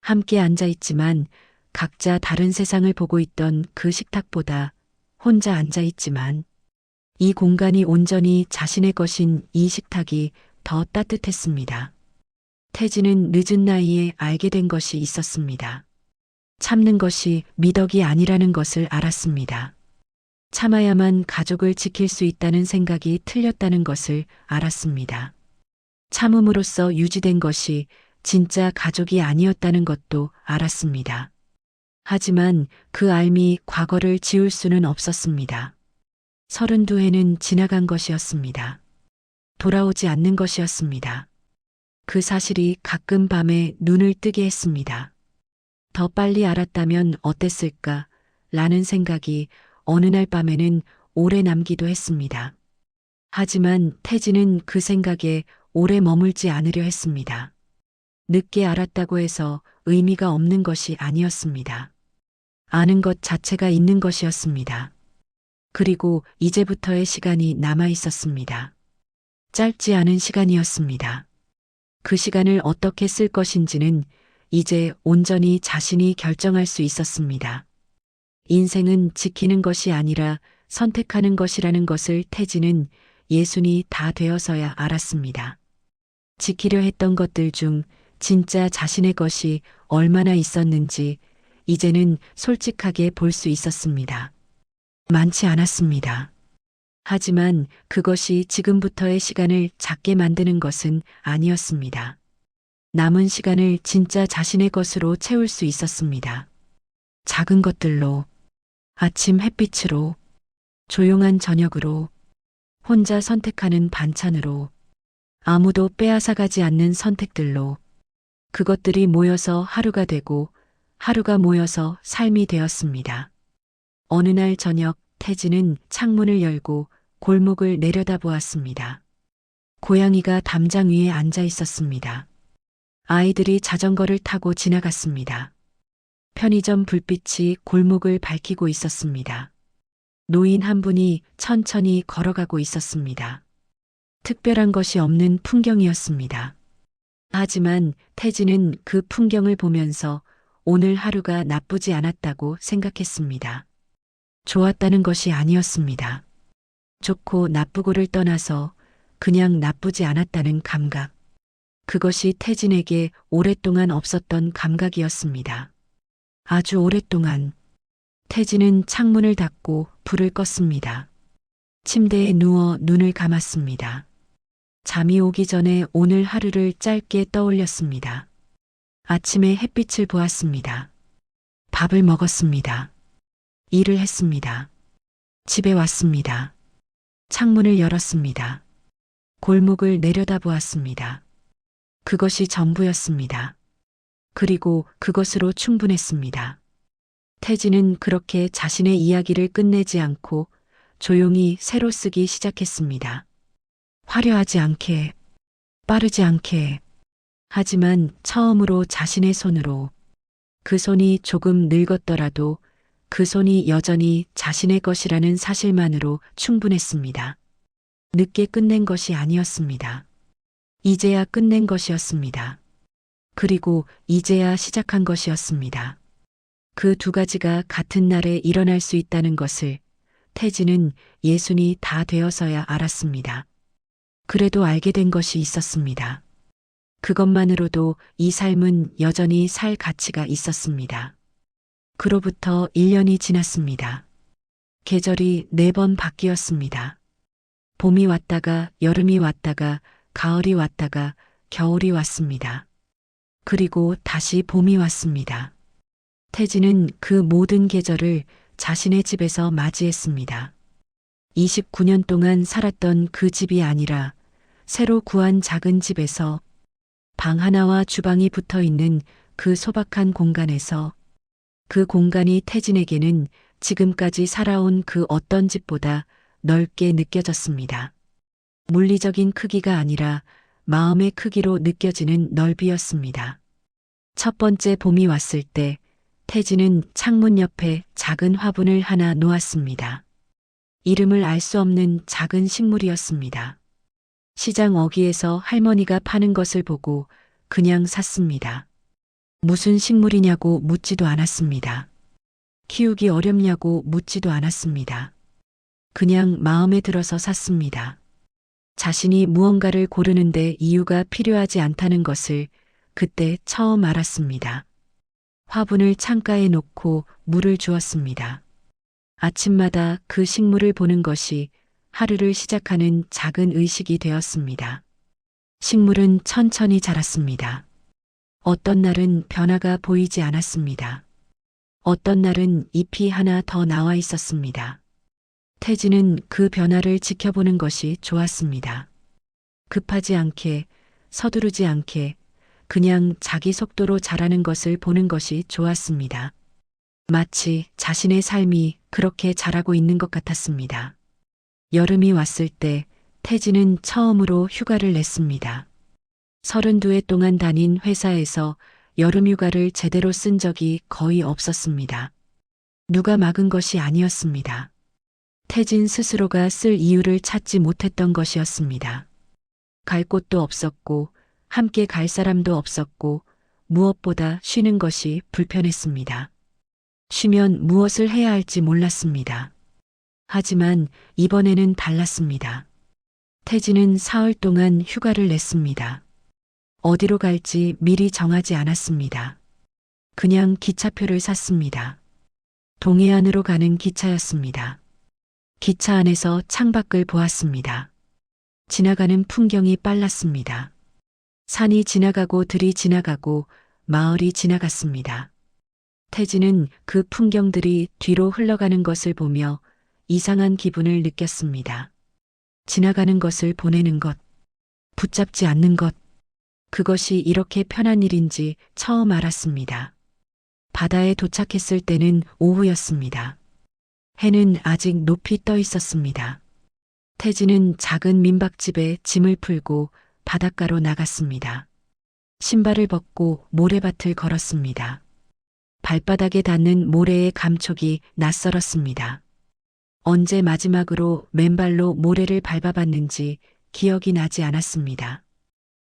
함께 앉아 있지만 각자 다른 세상을 보고 있던 그 식탁보다 혼자 앉아 있지만 이 공간이 온전히 자신의 것인 이 식탁이 더 따뜻했습니다. 태진은 늦은 나이에 알게 된 것이 있었습니다. 참는 것이 미덕이 아니라는 것을 알았습니다. 참아야만 가족을 지킬 수 있다는 생각이 틀렸다는 것을 알았습니다. 참음으로써 유지된 것이 진짜 가족이 아니었다는 것도 알았습니다. 하지만 그 알미 과거를 지울 수는 없었습니다. 32회는 지나간 것이었습니다. 돌아오지 않는 것이었습니다. 그 사실이 가끔 밤에 눈을 뜨게 했습니다. 더 빨리 알았다면 어땠을까? 라는 생각이 어느 날 밤에는 오래 남기도 했습니다. 하지만 태진은 그 생각에 오래 머물지 않으려 했습니다. 늦게 알았다고 해서 의미가 없는 것이 아니었습니다. 아는 것 자체가 있는 것이었습니다. 그리고 이제부터의 시간이 남아 있었습니다. 짧지 않은 시간이었습니다. 그 시간을 어떻게 쓸 것인지는 이제 온전히 자신이 결정할 수 있었습니다. 인생은 지키는 것이 아니라 선택하는 것이라는 것을 태진은 예순이 다 되어서야 알았습니다. 지키려 했던 것들 중 진짜 자신의 것이 얼마나 있었는지 이제는 솔직하게 볼 수 있었습니다. 많지 않았습니다. 하지만 그것이 지금부터의 시간을 작게 만드는 것은 아니었습니다. 남은 시간을 진짜 자신의 것으로 채울 수 있었습니다. 작은 것들로, 아침 햇빛으로, 조용한 저녁으로, 혼자 선택하는 반찬으로, 아무도 빼앗아가지 않는 선택들로, 그것들이 모여서 하루가 되고 하루가 모여서 삶이 되었습니다. 어느 날 저녁 태진은 창문을 열고 골목을 내려다보았습니다. 고양이가 담장 위에 앉아 있었습니다. 아이들이 자전거를 타고 지나갔습니다. 편의점 불빛이 골목을 밝히고 있었습니다. 노인 한 분이 천천히 걸어가고 있었습니다. 특별한 것이 없는 풍경이었습니다. 하지만 태진은 그 풍경을 보면서 오늘 하루가 나쁘지 않았다고 생각했습니다. 좋았다는 것이 아니었습니다. 좋고 나쁘고를 떠나서 그냥 나쁘지 않았다는 감각. 그것이 태진에게 오랫동안 없었던 감각이었습니다. 아주 오랫동안. 태진은 창문을 닫고 불을 껐습니다. 침대에 누워 눈을 감았습니다. 잠이 오기 전에 오늘 하루를 짧게 떠올렸습니다. 아침에 햇빛을 보았습니다. 밥을 먹었습니다. 일을 했습니다. 집에 왔습니다. 창문을 열었습니다. 골목을 내려다보았습니다. 그것이 전부였습니다. 그리고 그것으로 충분했습니다. 태진은 그렇게 자신의 이야기를 끝내지 않고 조용히 새로 쓰기 시작했습니다. 화려하지 않게, 빠르지 않게, 하지만 처음으로 자신의 손으로, 그 손이 조금 늙었더라도 그 손이 여전히 자신의 것이라는 사실만으로 충분했습니다. 늦게 끝낸 것이 아니었습니다. 이제야 끝낸 것이었습니다. 그리고 이제야 시작한 것이었습니다. 그 두 가지가 같은 날에 일어날 수 있다는 것을 태진은 예순이 다 되어서야 알았습니다. 그래도 알게 된 것이 있었습니다. 그것만으로도 이 삶은 여전히 살 가치가 있었습니다. 그로부터 1년이 지났습니다. 계절이 4번 바뀌었습니다. 봄이 왔다가 여름이 왔다가 가을이 왔다가 겨울이 왔습니다. 그리고 다시 봄이 왔습니다. 태진은 그 모든 계절을 자신의 집에서 맞이했습니다. 29년 동안 살았던 그 집이 아니라 새로 구한 작은 집에서 방 하나와 주방이 붙어 있는 그 소박한 공간에서 그 공간이 태진에게는 지금까지 살아온 그 어떤 집보다 넓게 느껴졌습니다. 물리적인 크기가 아니라 마음의 크기로 느껴지는 넓이였습니다. 첫 번째 봄이 왔을 때 태진은 창문 옆에 작은 화분을 하나 놓았습니다. 이름을 알 수 없는 작은 식물이었습니다. 시장 어귀에서 할머니가 파는 것을 보고 그냥 샀습니다. 무슨 식물이냐고 묻지도 않았습니다. 키우기 어렵냐고 묻지도 않았습니다. 그냥 마음에 들어서 샀습니다. 자신이 무언가를 고르는데 이유가 필요하지 않다는 것을 그때 처음 알았습니다. 화분을 창가에 놓고 물을 주었습니다. 아침마다 그 식물을 보는 것이 하루를 시작하는 작은 의식이 되었습니다. 식물은 천천히 자랐습니다. 어떤 날은 변화가 보이지 않았습니다. 어떤 날은 잎이 하나 더 나와 있었습니다. 태진은 그 변화를 지켜보는 것이 좋았습니다. 급하지 않게, 서두르지 않게, 그냥 자기 속도로 자라는 것을 보는 것이 좋았습니다. 마치 자신의 삶이 그렇게 자라고 있는 것 같았습니다. 여름이 왔을 때 태진은 처음으로 휴가를 냈습니다. 32해 동안 다닌 회사에서 여름휴가를 제대로 쓴 적이 거의 없었습니다. 누가 막은 것이 아니었습니다. 태진 스스로가 쓸 이유를 찾지 못했던 것이었습니다. 갈 곳도 없었고 함께 갈 사람도 없었고 무엇보다 쉬는 것이 불편했습니다. 쉬면 무엇을 해야 할지 몰랐습니다. 하지만 이번에는 달랐습니다. 태진은 사흘 동안 휴가를 냈습니다. 어디로 갈지 미리 정하지 않았습니다. 그냥 기차표를 샀습니다. 동해안으로 가는 기차였습니다. 기차 안에서 창밖을 보았습니다. 지나가는 풍경이 빨랐습니다. 산이 지나가고 들이 지나가고 마을이 지나갔습니다. 태진은 그 풍경들이 뒤로 흘러가는 것을 보며 이상한 기분을 느꼈습니다. 지나가는 것을 보내는 것, 붙잡지 않는 것, 그것이 이렇게 편한 일인지 처음 알았습니다. 바다에 도착했을 때는 오후였습니다. 해는 아직 높이 떠 있었습니다. 태진은 작은 민박집에 짐을 풀고 바닷가로 나갔습니다. 신발을 벗고 모래밭을 걸었습니다. 발바닥에 닿는 모래의 감촉이 낯설었습니다. 언제 마지막으로 맨발로 모래를 밟아봤는지 기억이 나지 않았습니다.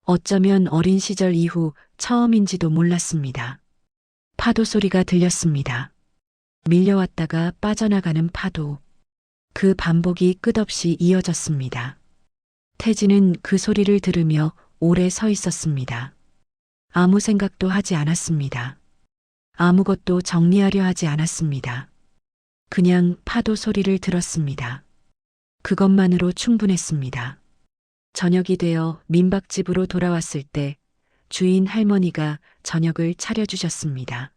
어쩌면 어린 시절 이후 처음인지도 몰랐습니다. 파도 소리가 들렸습니다. 밀려왔다가 빠져나가는 파도. 그 반복이 끝없이 이어졌습니다. 태진은 그 소리를 들으며 오래 서 있었습니다. 아무 생각도 하지 않았습니다. 아무것도 정리하려 하지 않았습니다. 그냥 파도 소리를 들었습니다. 그것만으로 충분했습니다. 저녁이 되어 민박집으로 돌아왔을 때 주인 할머니가 저녁을 차려주셨습니다.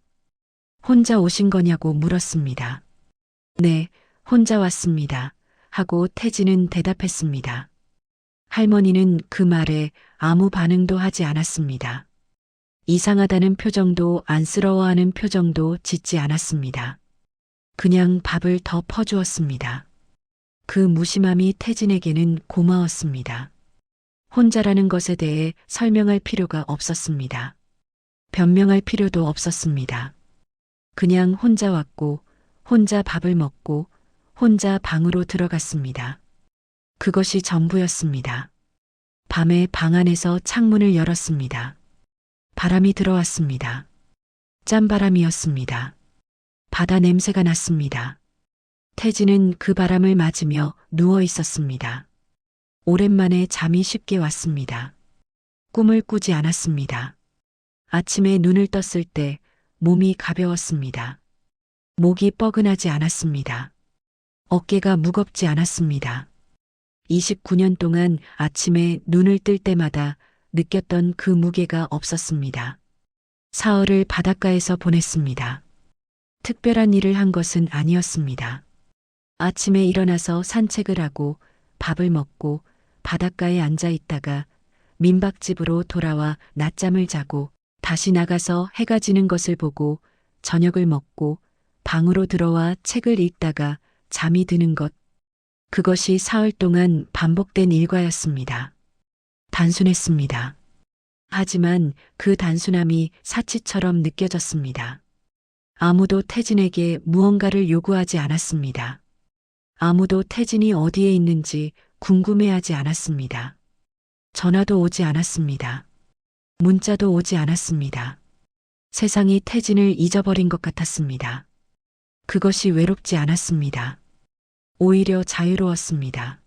혼자 오신 거냐고 물었습니다. 네, 혼자 왔습니다. 하고 태진은 대답했습니다. 할머니는 그 말에 아무 반응도 하지 않았습니다. 이상하다는 표정도 안쓰러워하는 표정도 짓지 않았습니다. 그냥 밥을 더 퍼주었습니다. 그 무심함이 태진에게는 고마웠습니다. 혼자라는 것에 대해 설명할 필요가 없었습니다. 변명할 필요도 없었습니다. 그냥 혼자 왔고, 혼자 밥을 먹고, 혼자 방으로 들어갔습니다. 그것이 전부였습니다. 밤에 방 안에서 창문을 열었습니다. 바람이 들어왔습니다. 짠바람이었습니다. 바다 냄새가 났습니다. 태진은 그 바람을 맞으며 누워 있었습니다. 오랜만에 잠이 쉽게 왔습니다. 꿈을 꾸지 않았습니다. 아침에 눈을 떴을 때 몸이 가벼웠습니다. 목이 뻐근하지 않았습니다. 어깨가 무겁지 않았습니다. 29년 동안 아침에 눈을 뜰 때마다 느꼈던 그 무게가 없었습니다. 사흘을 바닷가에서 보냈습니다. 특별한 일을 한 것은 아니었습니다. 아침에 일어나서 산책을 하고 밥을 먹고 바닷가에 앉아 있다가 민박집으로 돌아와 낮잠을 자고 다시 나가서 해가 지는 것을 보고 저녁을 먹고 방으로 들어와 책을 읽다가 잠이 드는 것. 그것이 사흘 동안 반복된 일과였습니다. 단순했습니다. 하지만 그 단순함이 사치처럼 느껴졌습니다. 아무도 태진에게 무언가를 요구하지 않았습니다. 아무도 태진이 어디에 있는지 궁금해하지 않았습니다. 전화도 오지 않았습니다. 문자도 오지 않았습니다. 세상이 태진을 잊어버린 것 같았습니다. 그것이 외롭지 않았습니다. 오히려 자유로웠습니다.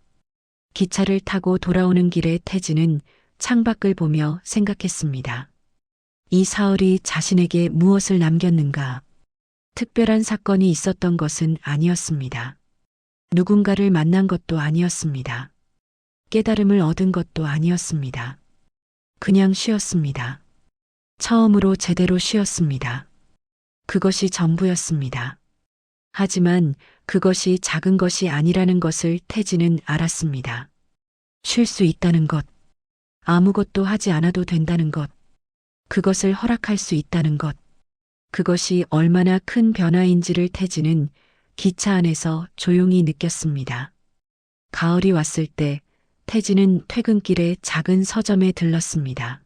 기차를 타고 돌아오는 길에 태진은 창밖을 보며 생각했습니다. 이 사흘이 자신에게 무엇을 남겼는가? 특별한 사건이 있었던 것은 아니었습니다. 누군가를 만난 것도 아니었습니다. 깨달음을 얻은 것도 아니었습니다. 그냥 쉬었습니다. 처음으로 제대로 쉬었습니다. 그것이 전부였습니다. 하지만 그것이 작은 것이 아니라는 것을 태진은 알았습니다. 쉴 수 있다는 것, 아무것도 하지 않아도 된다는 것, 그것을 허락할 수 있다는 것, 그것이 얼마나 큰 변화인지를 태진은 기차 안에서 조용히 느꼈습니다. 가을이 왔을 때 태진은 퇴근길에 작은 서점에 들렀습니다.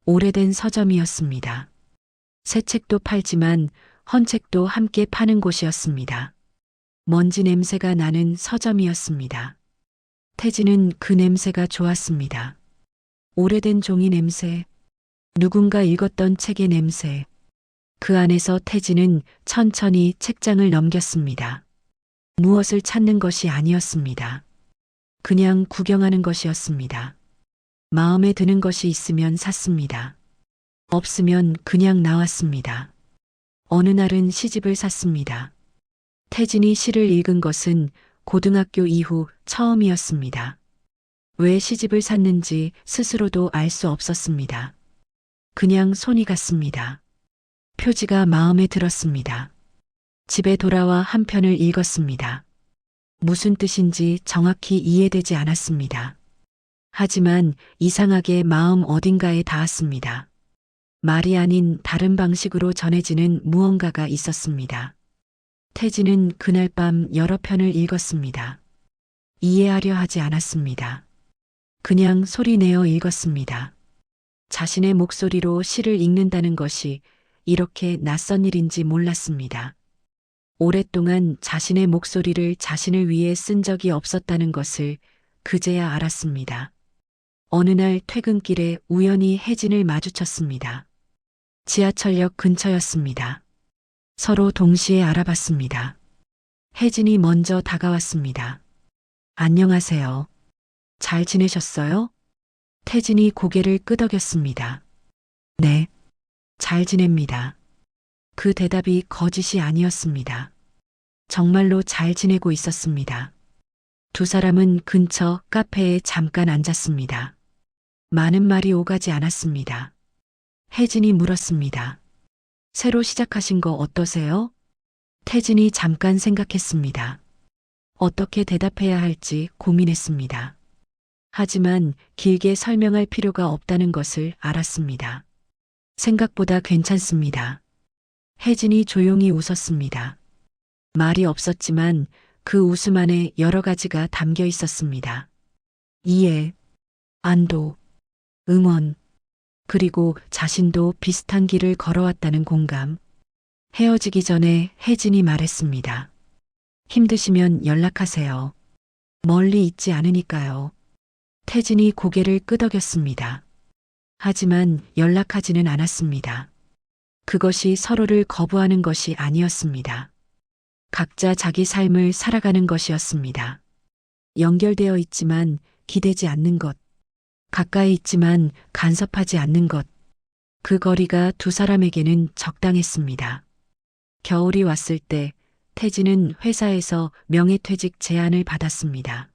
오래된 서점이었습니다. 새 책도 팔지만 헌 책도 함께 파는 곳이었습니다. 먼지 냄새가 나는 서점이었습니다. 태진은 그 냄새가 좋았습니다. 오래된 종이 냄새, 누군가 읽었던 책의 냄새. 그 안에서 태진은 천천히 책장을 넘겼습니다. 무엇을 찾는 것이 아니었습니다. 그냥 구경하는 것이었습니다. 마음에 드는 것이 있으면 샀습니다. 없으면 그냥 나왔습니다. 어느 날은 시집을 샀습니다. 태진이 시를 읽은 것은 고등학교 이후 처음이었습니다. 왜 시집을 샀는지 스스로도 알 수 없었습니다. 그냥 손이 갔습니다. 표지가 마음에 들었습니다. 집에 돌아와 한 편을 읽었습니다. 무슨 뜻인지 정확히 이해되지 않았습니다. 하지만 이상하게 마음 어딘가에 닿았습니다. 말이 아닌 다른 방식으로 전해지는 무언가가 있었습니다. 태진은 그날 밤 여러 편을 읽었습니다. 이해하려 하지 않았습니다. 그냥 소리내어 읽었습니다. 자신의 목소리로 시를 읽는다는 것이 이렇게 낯선 일인지 몰랐습니다. 오랫동안 자신의 목소리를 자신을 위해 쓴 적이 없었다는 것을 그제야 알았습니다. 어느 날 퇴근길에 우연히 혜진을 마주쳤습니다. 지하철역 근처였습니다. 서로 동시에 알아봤습니다. 혜진이 먼저 다가왔습니다. 안녕하세요. 잘 지내셨어요? 태진이 고개를 끄덕였습니다. 네, 잘 지냅니다. 그 대답이 거짓이 아니었습니다. 정말로 잘 지내고 있었습니다. 두 사람은 근처 카페에 잠깐 앉았습니다. 많은 말이 오가지 않았습니다. 혜진이 물었습니다. 새로 시작하신 거 어떠세요? 태진이 잠깐 생각했습니다. 어떻게 대답해야 할지 고민했습니다. 하지만 길게 설명할 필요가 없다는 것을 알았습니다. 생각보다 괜찮습니다. 혜진이 조용히 웃었습니다. 말이 없었지만 그 웃음 안에 여러 가지가 담겨 있었습니다. 이해, 안도, 응원, 그리고 자신도 비슷한 길을 걸어왔다는 공감. 헤어지기 전에 혜진이 말했습니다. 힘드시면 연락하세요. 멀리 있지 않으니까요. 태진이 고개를 끄덕였습니다. 하지만 연락하지는 않았습니다. 그것이 서로를 거부하는 것이 아니었습니다. 각자 자기 삶을 살아가는 것이었습니다. 연결되어 있지만 기대지 않는 것. 가까이 있지만 간섭하지 않는 것. 그 거리가 두 사람에게는 적당했습니다. 겨울이 왔을 때 태진은 회사에서 명예퇴직 제안을 받았습니다.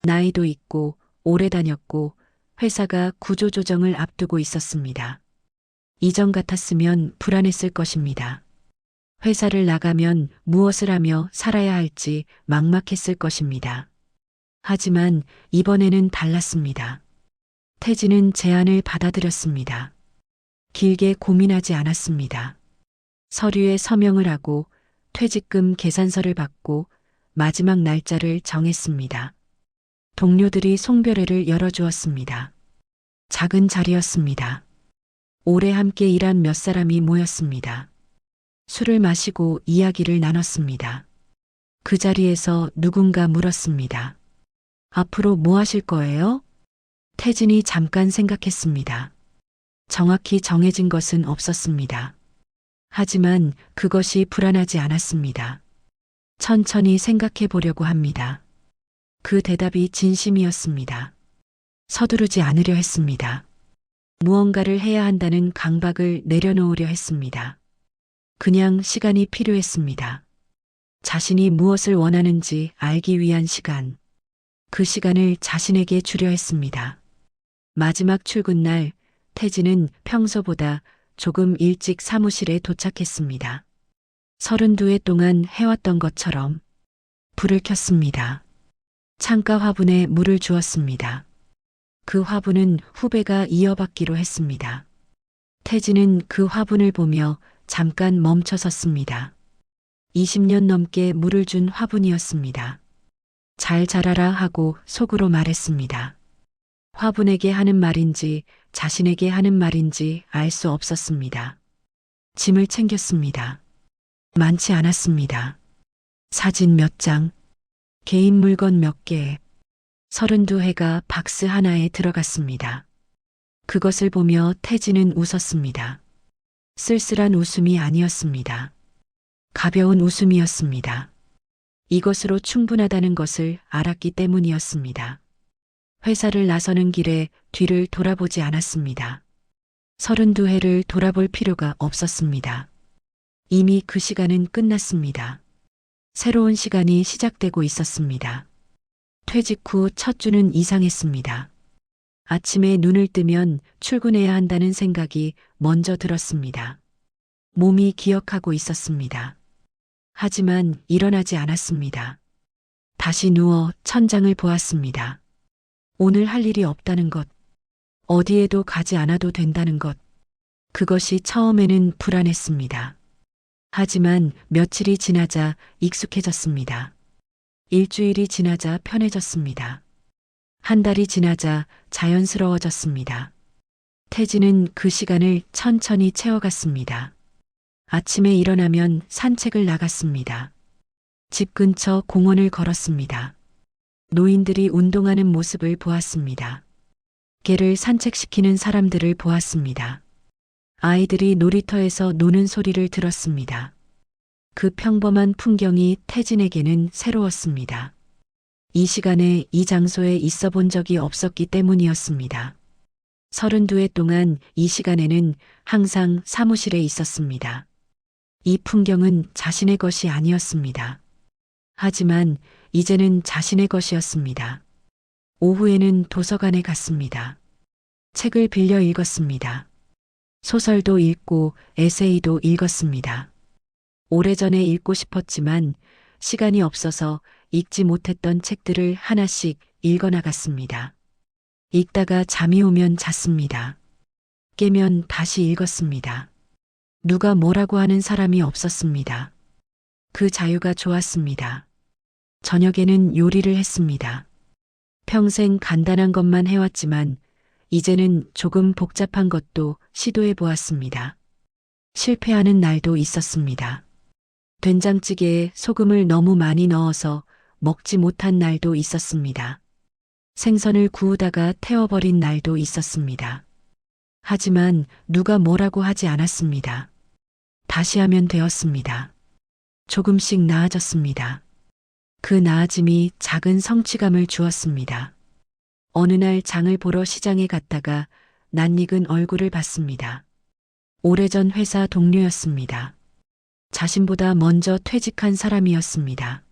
나이도 있고 오래 다녔고 회사가 구조조정을 앞두고 있었습니다. 이전 같았으면 불안했을 것입니다. 회사를 나가면 무엇을 하며 살아야 할지 막막했을 것입니다. 하지만 이번에는 달랐습니다. 태진은 제안을 받아들였습니다. 길게 고민하지 않았습니다. 서류에 서명을 하고 퇴직금 계산서를 받고 마지막 날짜를 정했습니다. 동료들이 송별회를 열어주었습니다. 작은 자리였습니다. 오래 함께 일한 몇 사람이 모였습니다. 술을 마시고 이야기를 나눴습니다. 그 자리에서 누군가 물었습니다. 앞으로 뭐 하실 거예요? 태진이 잠깐 생각했습니다. 정확히 정해진 것은 없었습니다. 하지만 그것이 불안하지 않았습니다. 천천히 생각해 보려고 합니다. 그 대답이 진심이었습니다. 서두르지 않으려 했습니다. 무언가를 해야 한다는 강박을 내려놓으려 했습니다. 그냥 시간이 필요했습니다. 자신이 무엇을 원하는지 알기 위한 시간. 그 시간을 자신에게 주려 했습니다. 마지막 출근 날 태진은 평소보다 조금 일찍 사무실에 도착했습니다. 32회 동안 해왔던 것처럼 불을 켰습니다. 창가 화분에 물을 주었습니다. 그 화분은 후배가 이어받기로 했습니다. 태진은 그 화분을 보며 잠깐 멈춰 섰습니다. 20년 넘게 물을 준 화분이었습니다. 잘 자라라 하고 속으로 말했습니다. 화분에게 하는 말인지 자신에게 하는 말인지 알 수 없었습니다. 짐을 챙겼습니다. 많지 않았습니다. 사진 몇 장, 개인 물건 몇 개, 32회가 박스 하나에 들어갔습니다. 그것을 보며 태진은 웃었습니다. 쓸쓸한 웃음이 아니었습니다. 가벼운 웃음이었습니다. 이것으로 충분하다는 것을 알았기 때문이었습니다. 회사를 나서는 길에 뒤를 돌아보지 않았습니다. 32회를 돌아볼 필요가 없었습니다. 이미 그 시간은 끝났습니다. 새로운 시간이 시작되고 있었습니다. 퇴직 후 첫 주는 이상했습니다. 아침에 눈을 뜨면 출근해야 한다는 생각이 먼저 들었습니다. 몸이 기억하고 있었습니다. 하지만 일어나지 않았습니다. 다시 누워 천장을 보았습니다. 오늘 할 일이 없다는 것, 어디에도 가지 않아도 된다는 것, 그것이 처음에는 불안했습니다. 하지만 며칠이 지나자 익숙해졌습니다. 일주일이 지나자 편해졌습니다. 한 달이 지나자 자연스러워졌습니다. 태진은 그 시간을 천천히 채워갔습니다. 아침에 일어나면 산책을 나갔습니다. 집 근처 공원을 걸었습니다. 노인들이 운동하는 모습을 보았습니다. 개를 산책시키는 사람들을 보았습니다. 아이들이 놀이터에서 노는 소리를 들었습니다. 그 평범한 풍경이 태진에게는 새로웠습니다. 이 시간에 이 장소에 있어 본 적이 없었기 때문이었습니다. 32회 동안 이 시간에는 항상 사무실에 있었습니다. 이 풍경은 자신의 것이 아니었습니다. 하지만 이제는 자신의 것이었습니다. 오후에는 도서관에 갔습니다. 책을 빌려 읽었습니다. 소설도 읽고 에세이도 읽었습니다. 오래전에 읽고 싶었지만 시간이 없어서 읽지 못했던 책들을 하나씩 읽어나갔습니다. 읽다가 잠이 오면 잤습니다. 깨면 다시 읽었습니다. 누가 뭐라고 하는 사람이 없었습니다. 그 자유가 좋았습니다. 저녁에는 요리를 했습니다. 평생 간단한 것만 해왔지만 이제는 조금 복잡한 것도 시도해 보았습니다. 실패하는 날도 있었습니다. 된장찌개에 소금을 너무 많이 넣어서 먹지 못한 날도 있었습니다. 생선을 구우다가 태워버린 날도 있었습니다. 하지만 누가 뭐라고 하지 않았습니다. 다시 하면 되었습니다. 조금씩 나아졌습니다. 그 나아짐이 작은 성취감을 주었습니다. 어느 날 장을 보러 시장에 갔다가 낯익은 얼굴을 봤습니다. 오래전 회사 동료였습니다. 자신보다 먼저 퇴직한 사람이었습니다.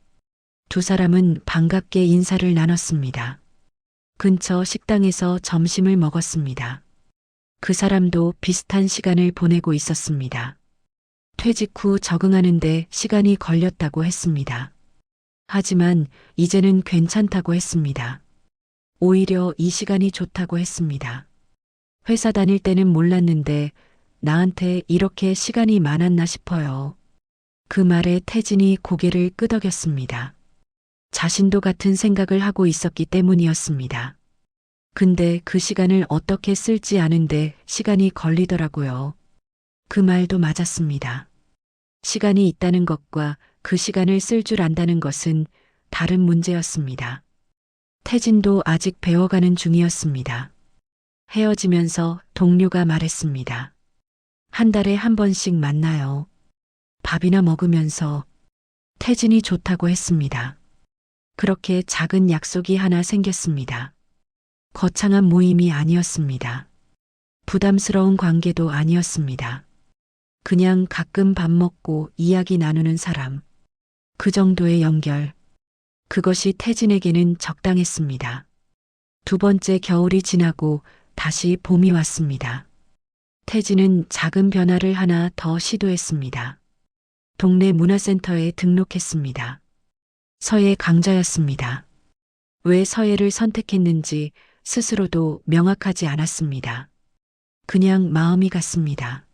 두 사람은 반갑게 인사를 나눴습니다. 근처 식당에서 점심을 먹었습니다. 그 사람도 비슷한 시간을 보내고 있었습니다. 퇴직 후 적응하는데 시간이 걸렸다고 했습니다. 하지만 이제는 괜찮다고 했습니다. 오히려 이 시간이 좋다고 했습니다. 회사 다닐 때는 몰랐는데 나한테 이렇게 시간이 많았나 싶어요. 그 말에 태진이 고개를 끄덕였습니다. 자신도 같은 생각을 하고 있었기 때문이었습니다. 근데 그 시간을 어떻게 쓸지 아는데 시간이 걸리더라고요. 그 말도 맞았습니다. 시간이 있다는 것과 그 시간을 쓸 줄 안다는 것은 다른 문제였습니다. 태진도 아직 배워가는 중이었습니다. 헤어지면서 동료가 말했습니다. 한 달에 한 번씩 만나요. 밥이나 먹으면서. 태진이 좋다고 했습니다. 그렇게 작은 약속이 하나 생겼습니다. 거창한 모임이 아니었습니다. 부담스러운 관계도 아니었습니다. 그냥 가끔 밥 먹고 이야기 나누는 사람. 그 정도의 연결. 그것이 태진에게는 적당했습니다. 두 번째 겨울이 지나고 다시 봄이 왔습니다. 태진은 작은 변화를 하나 더 시도했습니다. 동네 문화센터에 등록했습니다. 서예 강좌였습니다. 왜 서예를 선택했는지 스스로도 명확하지 않았습니다. 그냥 마음이 갔습니다.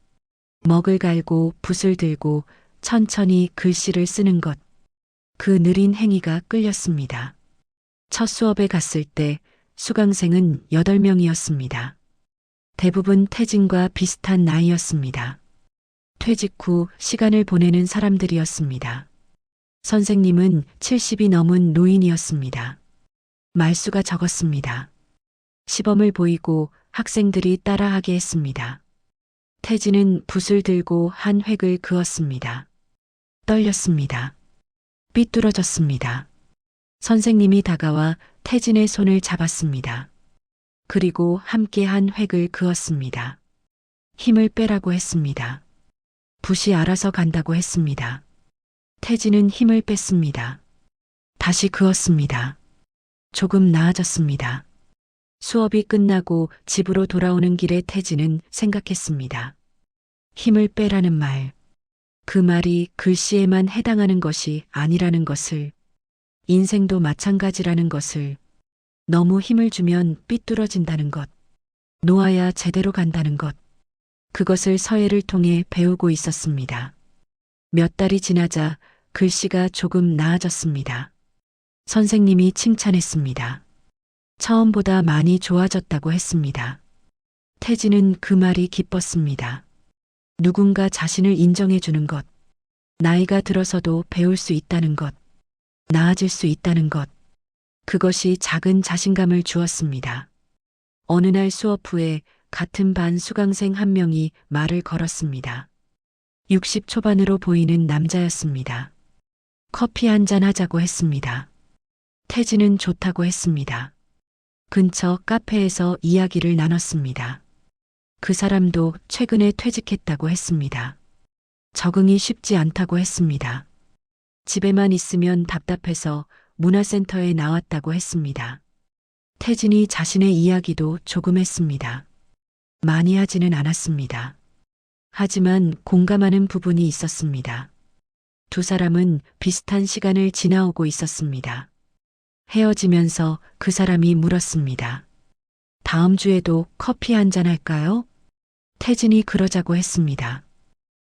먹을 갈고 붓을 들고 천천히 글씨를 쓰는 것. 그 느린 행위가 끌렸습니다. 첫 수업에 갔을 때 수강생은 8명이었습니다. 대부분 태진과 비슷한 나이였습니다. 퇴직 후 시간을 보내는 사람들이었습니다. 선생님은 70이 넘은 노인이었습니다. 말수가 적었습니다. 시범을 보이고 학생들이 따라하게 했습니다. 태진은 붓을 들고 한 획을 그었습니다. 떨렸습니다. 삐뚤어졌습니다. 선생님이 다가와 태진의 손을 잡았습니다. 그리고 함께 한 획을 그었습니다. 힘을 빼라고 했습니다. 붓이 알아서 간다고 했습니다. 태진은 힘을 뺐습니다. 다시 그었습니다. 조금 나아졌습니다. 수업이 끝나고 집으로 돌아오는 길에 태진은 생각했습니다. 힘을 빼라는 말. 그 말이 글씨에만 해당하는 것이 아니라는 것을, 인생도 마찬가지라는 것을, 너무 힘을 주면 삐뚤어진다는 것, 놓아야 제대로 간다는 것, 그것을 서예를 통해 배우고 있었습니다. 몇 달이 지나자 글씨가 조금 나아졌습니다. 선생님이 칭찬했습니다. 처음보다 많이 좋아졌다고 했습니다. 태진은 그 말이 기뻤습니다. 누군가 자신을 인정해 주는 것, 나이가 들어서도 배울 수 있다는 것, 나아질 수 있다는 것, 그것이 작은 자신감을 주었습니다. 어느 날 수업 후에 같은 반 수강생 한 명이 말을 걸었습니다. 60 초반으로 보이는 남자였습니다. 커피 한잔 하자고 했습니다. 태진은 좋다고 했습니다. 근처 카페에서 이야기를 나눴습니다. 그 사람도 최근에 퇴직했다고 했습니다. 적응이 쉽지 않다고 했습니다. 집에만 있으면 답답해서 문화센터에 나왔다고 했습니다. 태진이 자신의 이야기도 조금 했습니다. 많이 하지는 않았습니다. 하지만 공감하는 부분이 있었습니다. 두 사람은 비슷한 시간을 지나오고 있었습니다. 헤어지면서 그 사람이 물었습니다. 다음 주에도 커피 한잔 할까요? 태진이 그러자고 했습니다.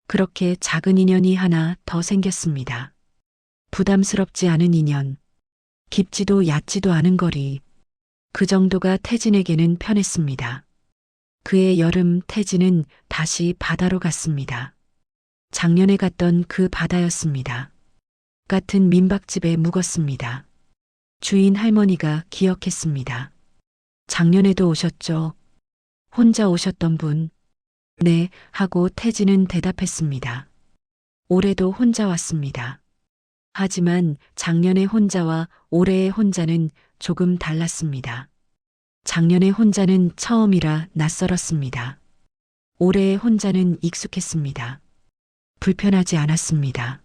그렇게 작은 인연이 하나 더 생겼습니다. 부담스럽지 않은 인연, 깊지도 얕지도 않은 거리, 그 정도가 태진에게는 편했습니다. 그해 여름 태진은 다시 바다로 갔습니다. 작년에 갔던 그 바다였습니다. 같은 민박집에 묵었습니다. 주인 할머니가 기억했습니다. 작년에도 오셨죠? 혼자 오셨던 분? 네, 하고 태진은 대답했습니다. 올해도 혼자 왔습니다. 하지만 작년의 혼자와 올해의 혼자는 조금 달랐습니다. 작년의 혼자는 처음이라 낯설었습니다. 올해의 혼자는 익숙했습니다. 불편하지 않았습니다.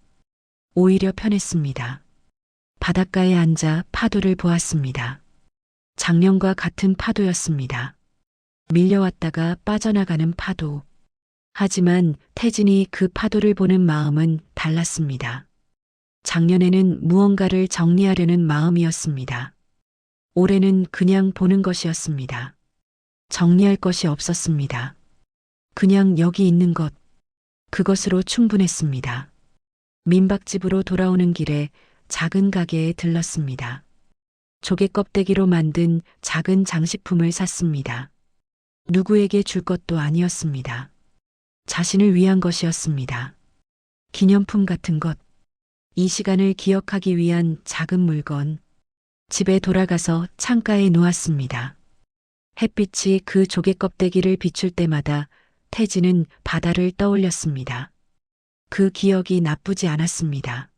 오히려 편했습니다. 바닷가에 앉아 파도를 보았습니다. 작년과 같은 파도였습니다. 밀려왔다가 빠져나가는 파도. 하지만 태진이 그 파도를 보는 마음은 달랐습니다. 작년에는 무언가를 정리하려는 마음이었습니다. 올해는 그냥 보는 것이었습니다. 정리할 것이 없었습니다. 그냥 여기 있는 것, 그것으로 충분했습니다. 민박집으로 돌아오는 길에 작은 가게에 들렀습니다. 조개 껍데기로 만든 작은 장식품을 샀습니다. 누구에게 줄 것도 아니었습니다. 자신을 위한 것이었습니다. 기념품 같은 것, 이 시간을 기억하기 위한 작은 물건. 집에 돌아가서 창가에 놓았습니다. 햇빛이 그 조개 껍데기를 비출 때마다 태진은 바다를 떠올렸습니다. 그 기억이 나쁘지 않았습니다.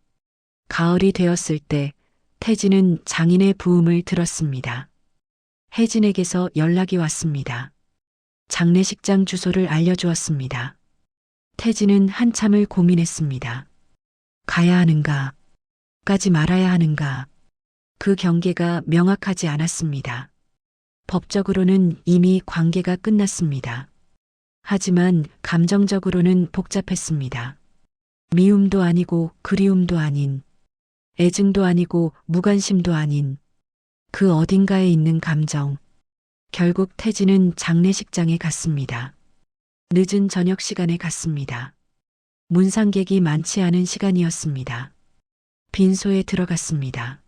가을이 되었을 때 태진은 장인의 부음을 들었습니다. 혜진에게서 연락이 왔습니다. 장례식장 주소를 알려주었습니다. 태진은 한참을 고민했습니다. 가야 하는가, 가지 말아야 하는가. 그 경계가 명확하지 않았습니다. 법적으로는 이미 관계가 끝났습니다. 하지만 감정적으로는 복잡했습니다. 미움도 아니고 그리움도 아닌, 애증도 아니고 무관심도 아닌 그 어딘가에 있는 감정. 결국 태진은 장례식장에 갔습니다. 늦은 저녁 시간에 갔습니다. 문상객이 많지 않은 시간이었습니다. 빈소에 들어갔습니다.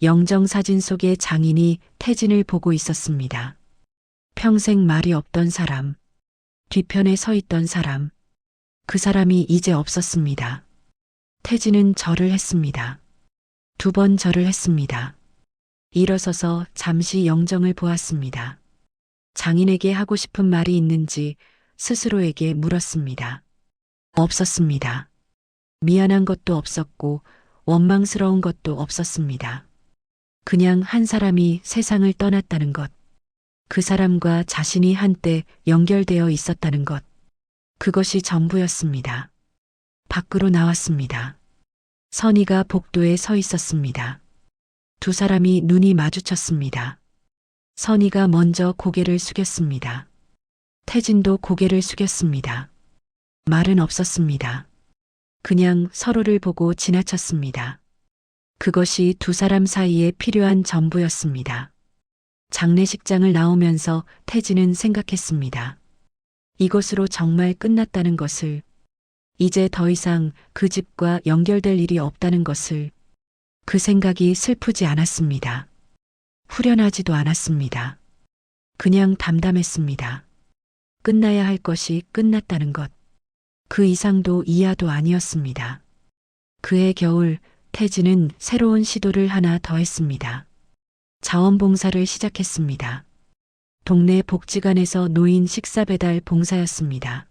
영정사진 속의 장인이 태진을 보고 있었습니다. 평생 말이 없던 사람, 뒤편에 서 있던 사람, 그 사람이 이제 없었습니다. 태진은 절을 했습니다. 2번 절을 했습니다. 일어서서 잠시 영정을 보았습니다. 장인에게 하고 싶은 말이 있는지 스스로에게 물었습니다. 없었습니다. 미안한 것도 없었고 원망스러운 것도 없었습니다. 그냥 한 사람이 세상을 떠났다는 것, 그 사람과 자신이 한때 연결되어 있었다는 것, 그것이 전부였습니다. 밖으로 나왔습니다. 선희가 복도에 서 있었습니다. 두 사람이 눈이 마주쳤습니다. 선희가 먼저 고개를 숙였습니다. 태진도 고개를 숙였습니다. 말은 없었습니다. 그냥 서로를 보고 지나쳤습니다. 그것이 두 사람 사이에 필요한 전부였습니다. 장례식장을 나오면서 태진은 생각했습니다. 이것으로 정말 끝났다는 것을, 이제 더 이상 그 집과 연결될 일이 없다는 것을. 그 생각이 슬프지 않았습니다. 후련하지도 않았습니다. 그냥 담담했습니다. 끝나야 할 것이 끝났다는 것. 그 이상도 이하도 아니었습니다. 그해 겨울 태진은 새로운 시도를 하나 더 했습니다. 자원봉사를 시작했습니다. 동네 복지관에서 노인 식사 배달 봉사였습니다.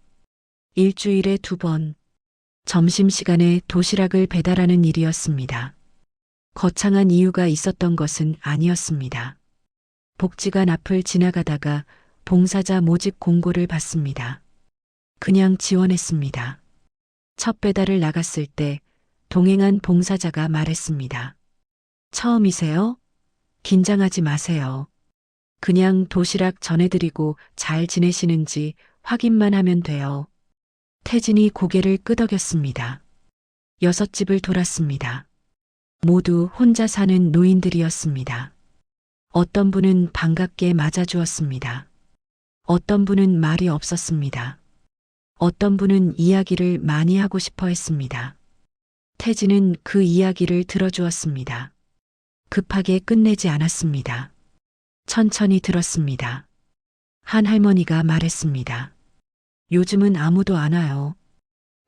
일주일에 2번, 점심시간에 도시락을 배달하는 일이었습니다. 거창한 이유가 있었던 것은 아니었습니다. 복지관 앞을 지나가다가 봉사자 모집 공고를 봤습니다. 그냥 지원했습니다. 첫 배달을 나갔을 때 동행한 봉사자가 말했습니다. 처음이세요? 긴장하지 마세요. 그냥 도시락 전해드리고 잘 지내시는지 확인만 하면 돼요. 태진이 고개를 끄덕였습니다. 6집을 돌았습니다. 모두 혼자 사는 노인들이었습니다. 어떤 분은 반갑게 맞아주었습니다. 어떤 분은 말이 없었습니다. 어떤 분은 이야기를 많이 하고 싶어 했습니다. 태진은 그 이야기를 들어주었습니다. 급하게 끝내지 않았습니다. 천천히 들었습니다. 한 할머니가 말했습니다. 요즘은 아무도 안 와요.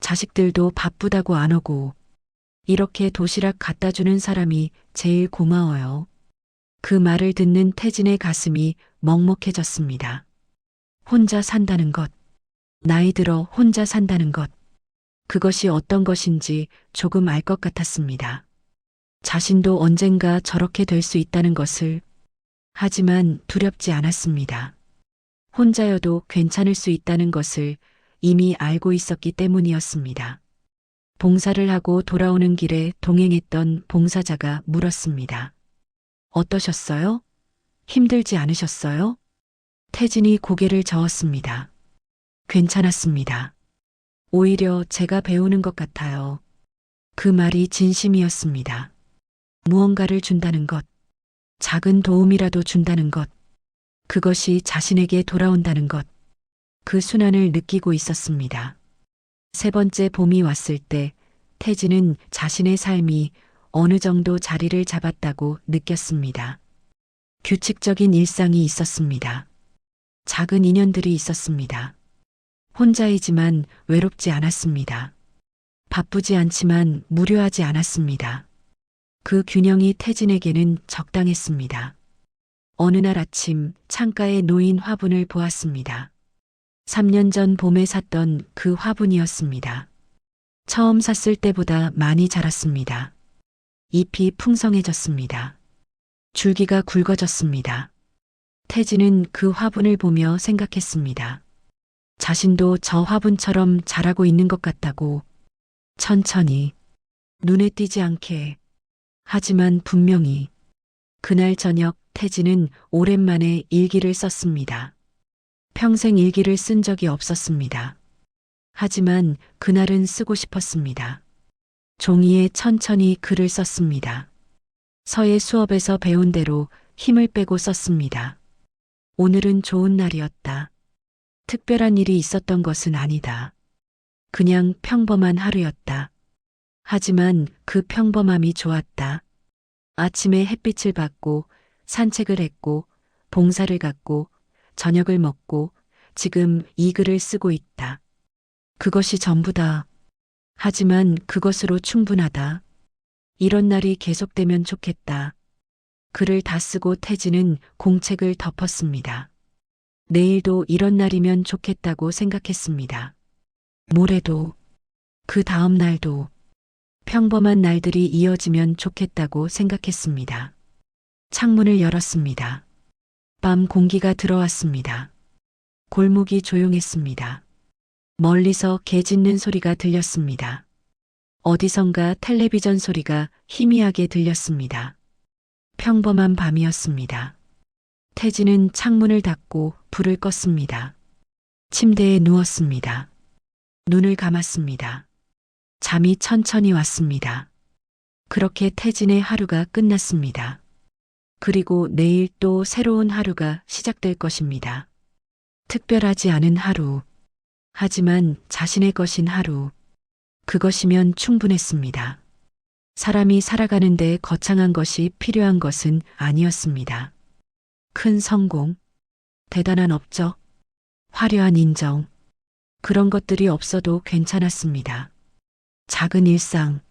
자식들도 바쁘다고 안 오고, 이렇게 도시락 갖다 주는 사람이 제일 고마워요. 그 말을 듣는 태진의 가슴이 먹먹해졌습니다. 혼자 산다는 것, 나이 들어 혼자 산다는 것, 그것이 어떤 것인지 조금 알 것 같았습니다. 자신도 언젠가 저렇게 될 수 있다는 것을. 하지만 두렵지 않았습니다. 혼자여도 괜찮을 수 있다는 것을 이미 알고 있었기 때문이었습니다. 봉사를 하고 돌아오는 길에 동행했던 봉사자가 물었습니다. 어떠셨어요? 힘들지 않으셨어요? 태진이 고개를 저었습니다. 괜찮았습니다. 오히려 제가 배우는 것 같아요. 그 말이 진심이었습니다. 무언가를 준다는 것, 작은 도움이라도 준다는 것, 그것이 자신에게 돌아온다는 것, 그 순환을 느끼고 있었습니다. 3번째 봄이 왔을 때 태진은 자신의 삶이 어느 정도 자리를 잡았다고 느꼈습니다. 규칙적인 일상이 있었습니다. 작은 인연들이 있었습니다. 혼자이지만 외롭지 않았습니다. 바쁘지 않지만 무료하지 않았습니다. 그 균형이 태진에게는 적당했습니다. 어느 날 아침 창가에 놓인 화분을 보았습니다. 3년 전 봄에 샀던 그 화분이었습니다. 처음 샀을 때보다 많이 자랐습니다. 잎이 풍성해졌습니다. 줄기가 굵어졌습니다. 태진은 그 화분을 보며 생각했습니다. 자신도 저 화분처럼 자라고 있는 것 같다고. 천천히, 눈에 띄지 않게. 하지만 분명히. 그날 저녁 태진은 오랜만에 일기를 썼습니다. 평생 일기를 쓴 적이 없었습니다. 하지만 그날은 쓰고 싶었습니다. 종이에 천천히 글을 썼습니다. 서예 수업에서 배운 대로 힘을 빼고 썼습니다. 오늘은 좋은 날이었다. 특별한 일이 있었던 것은 아니다. 그냥 평범한 하루였다. 하지만 그 평범함이 좋았다. 아침에 햇빛을 받고 산책을 했고 봉사를 갔고 저녁을 먹고 지금 이 글을 쓰고 있다. 그것이 전부다. 하지만 그것으로 충분하다. 이런 날이 계속되면 좋겠다. 글을 다 쓰고 태진은 공책을 덮었습니다. 내일도 이런 날이면 좋겠다고 생각했습니다. 모레도, 그 다음 날도. 평범한 날들이 이어지면 좋겠다고 생각했습니다. 창문을 열었습니다. 밤 공기가 들어왔습니다. 골목이 조용했습니다. 멀리서 개 짖는 소리가 들렸습니다. 어디선가 텔레비전 소리가 희미하게 들렸습니다. 평범한 밤이었습니다. 태진은 창문을 닫고 불을 껐습니다. 침대에 누웠습니다. 눈을 감았습니다. 잠이 천천히 왔습니다. 그렇게 태진의 하루가 끝났습니다. 그리고 내일 또 새로운 하루가 시작될 것입니다. 특별하지 않은 하루. 하지만 자신의 것인 하루. 그것이면 충분했습니다. 사람이 살아가는데 거창한 것이 필요한 것은 아니었습니다. 큰 성공, 대단한 업적, 화려한 인정, 그런 것들이 없어도 괜찮았습니다. 작은 일상,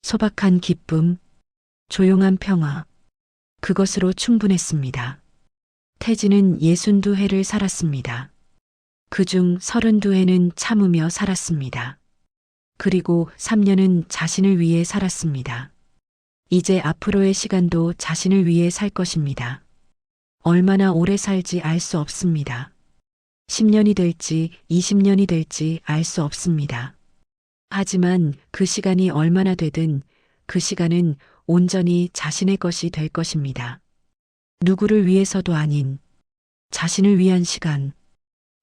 소박한 기쁨, 조용한 평화, 그것으로 충분했습니다. 태진은 62해를 살았습니다. 그중 32해는 참으며 살았습니다. 그리고 3년은 자신을 위해 살았습니다. 이제 앞으로의 시간도 자신을 위해 살 것입니다. 얼마나 오래 살지 알 수 없습니다. 10년이 될지 20년이 될지 알 수 없습니다. 하지만 그 시간이 얼마나 되든 그 시간은 온전히 자신의 것이 될 것입니다. 누구를 위해서도 아닌 자신을 위한 시간.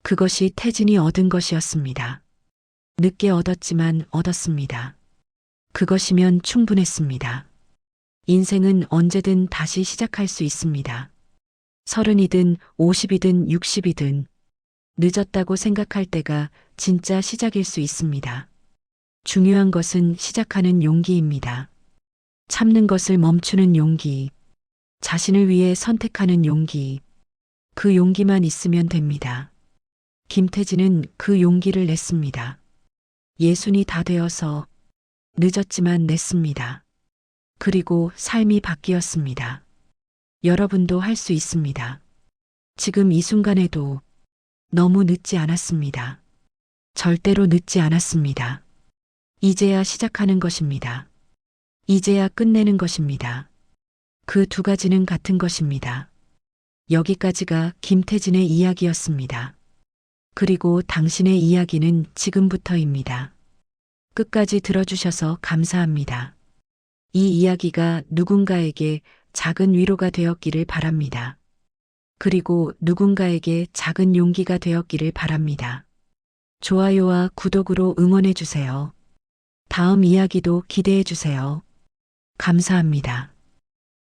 그것이 태진이 얻은 것이었습니다. 늦게 얻었지만 얻었습니다. 그것이면 충분했습니다. 인생은 언제든 다시 시작할 수 있습니다. 30이든 50이든 60이든 늦었다고 생각할 때가 진짜 시작일 수 있습니다. 중요한 것은 시작하는 용기입니다. 참는 것을 멈추는 용기, 자신을 위해 선택하는 용기, 그 용기만 있으면 됩니다. 김태진은 그 용기를 냈습니다. 60이 다 되어서 늦었지만 냈습니다. 그리고 삶이 바뀌었습니다. 여러분도 할 수 있습니다. 지금 이 순간에도 너무 늦지 않았습니다. 절대로 늦지 않았습니다. 이제야 시작하는 것입니다. 이제야 끝내는 것입니다. 그 두 가지는 같은 것입니다. 여기까지가 김태진의 이야기였습니다. 그리고 당신의 이야기는 지금부터입니다. 끝까지 들어주셔서 감사합니다. 이 이야기가 누군가에게 작은 위로가 되었기를 바랍니다. 그리고 누군가에게 작은 용기가 되었기를 바랍니다. 좋아요와 구독으로 응원해 주세요. 다음 이야기도 기대해 주세요. 감사합니다.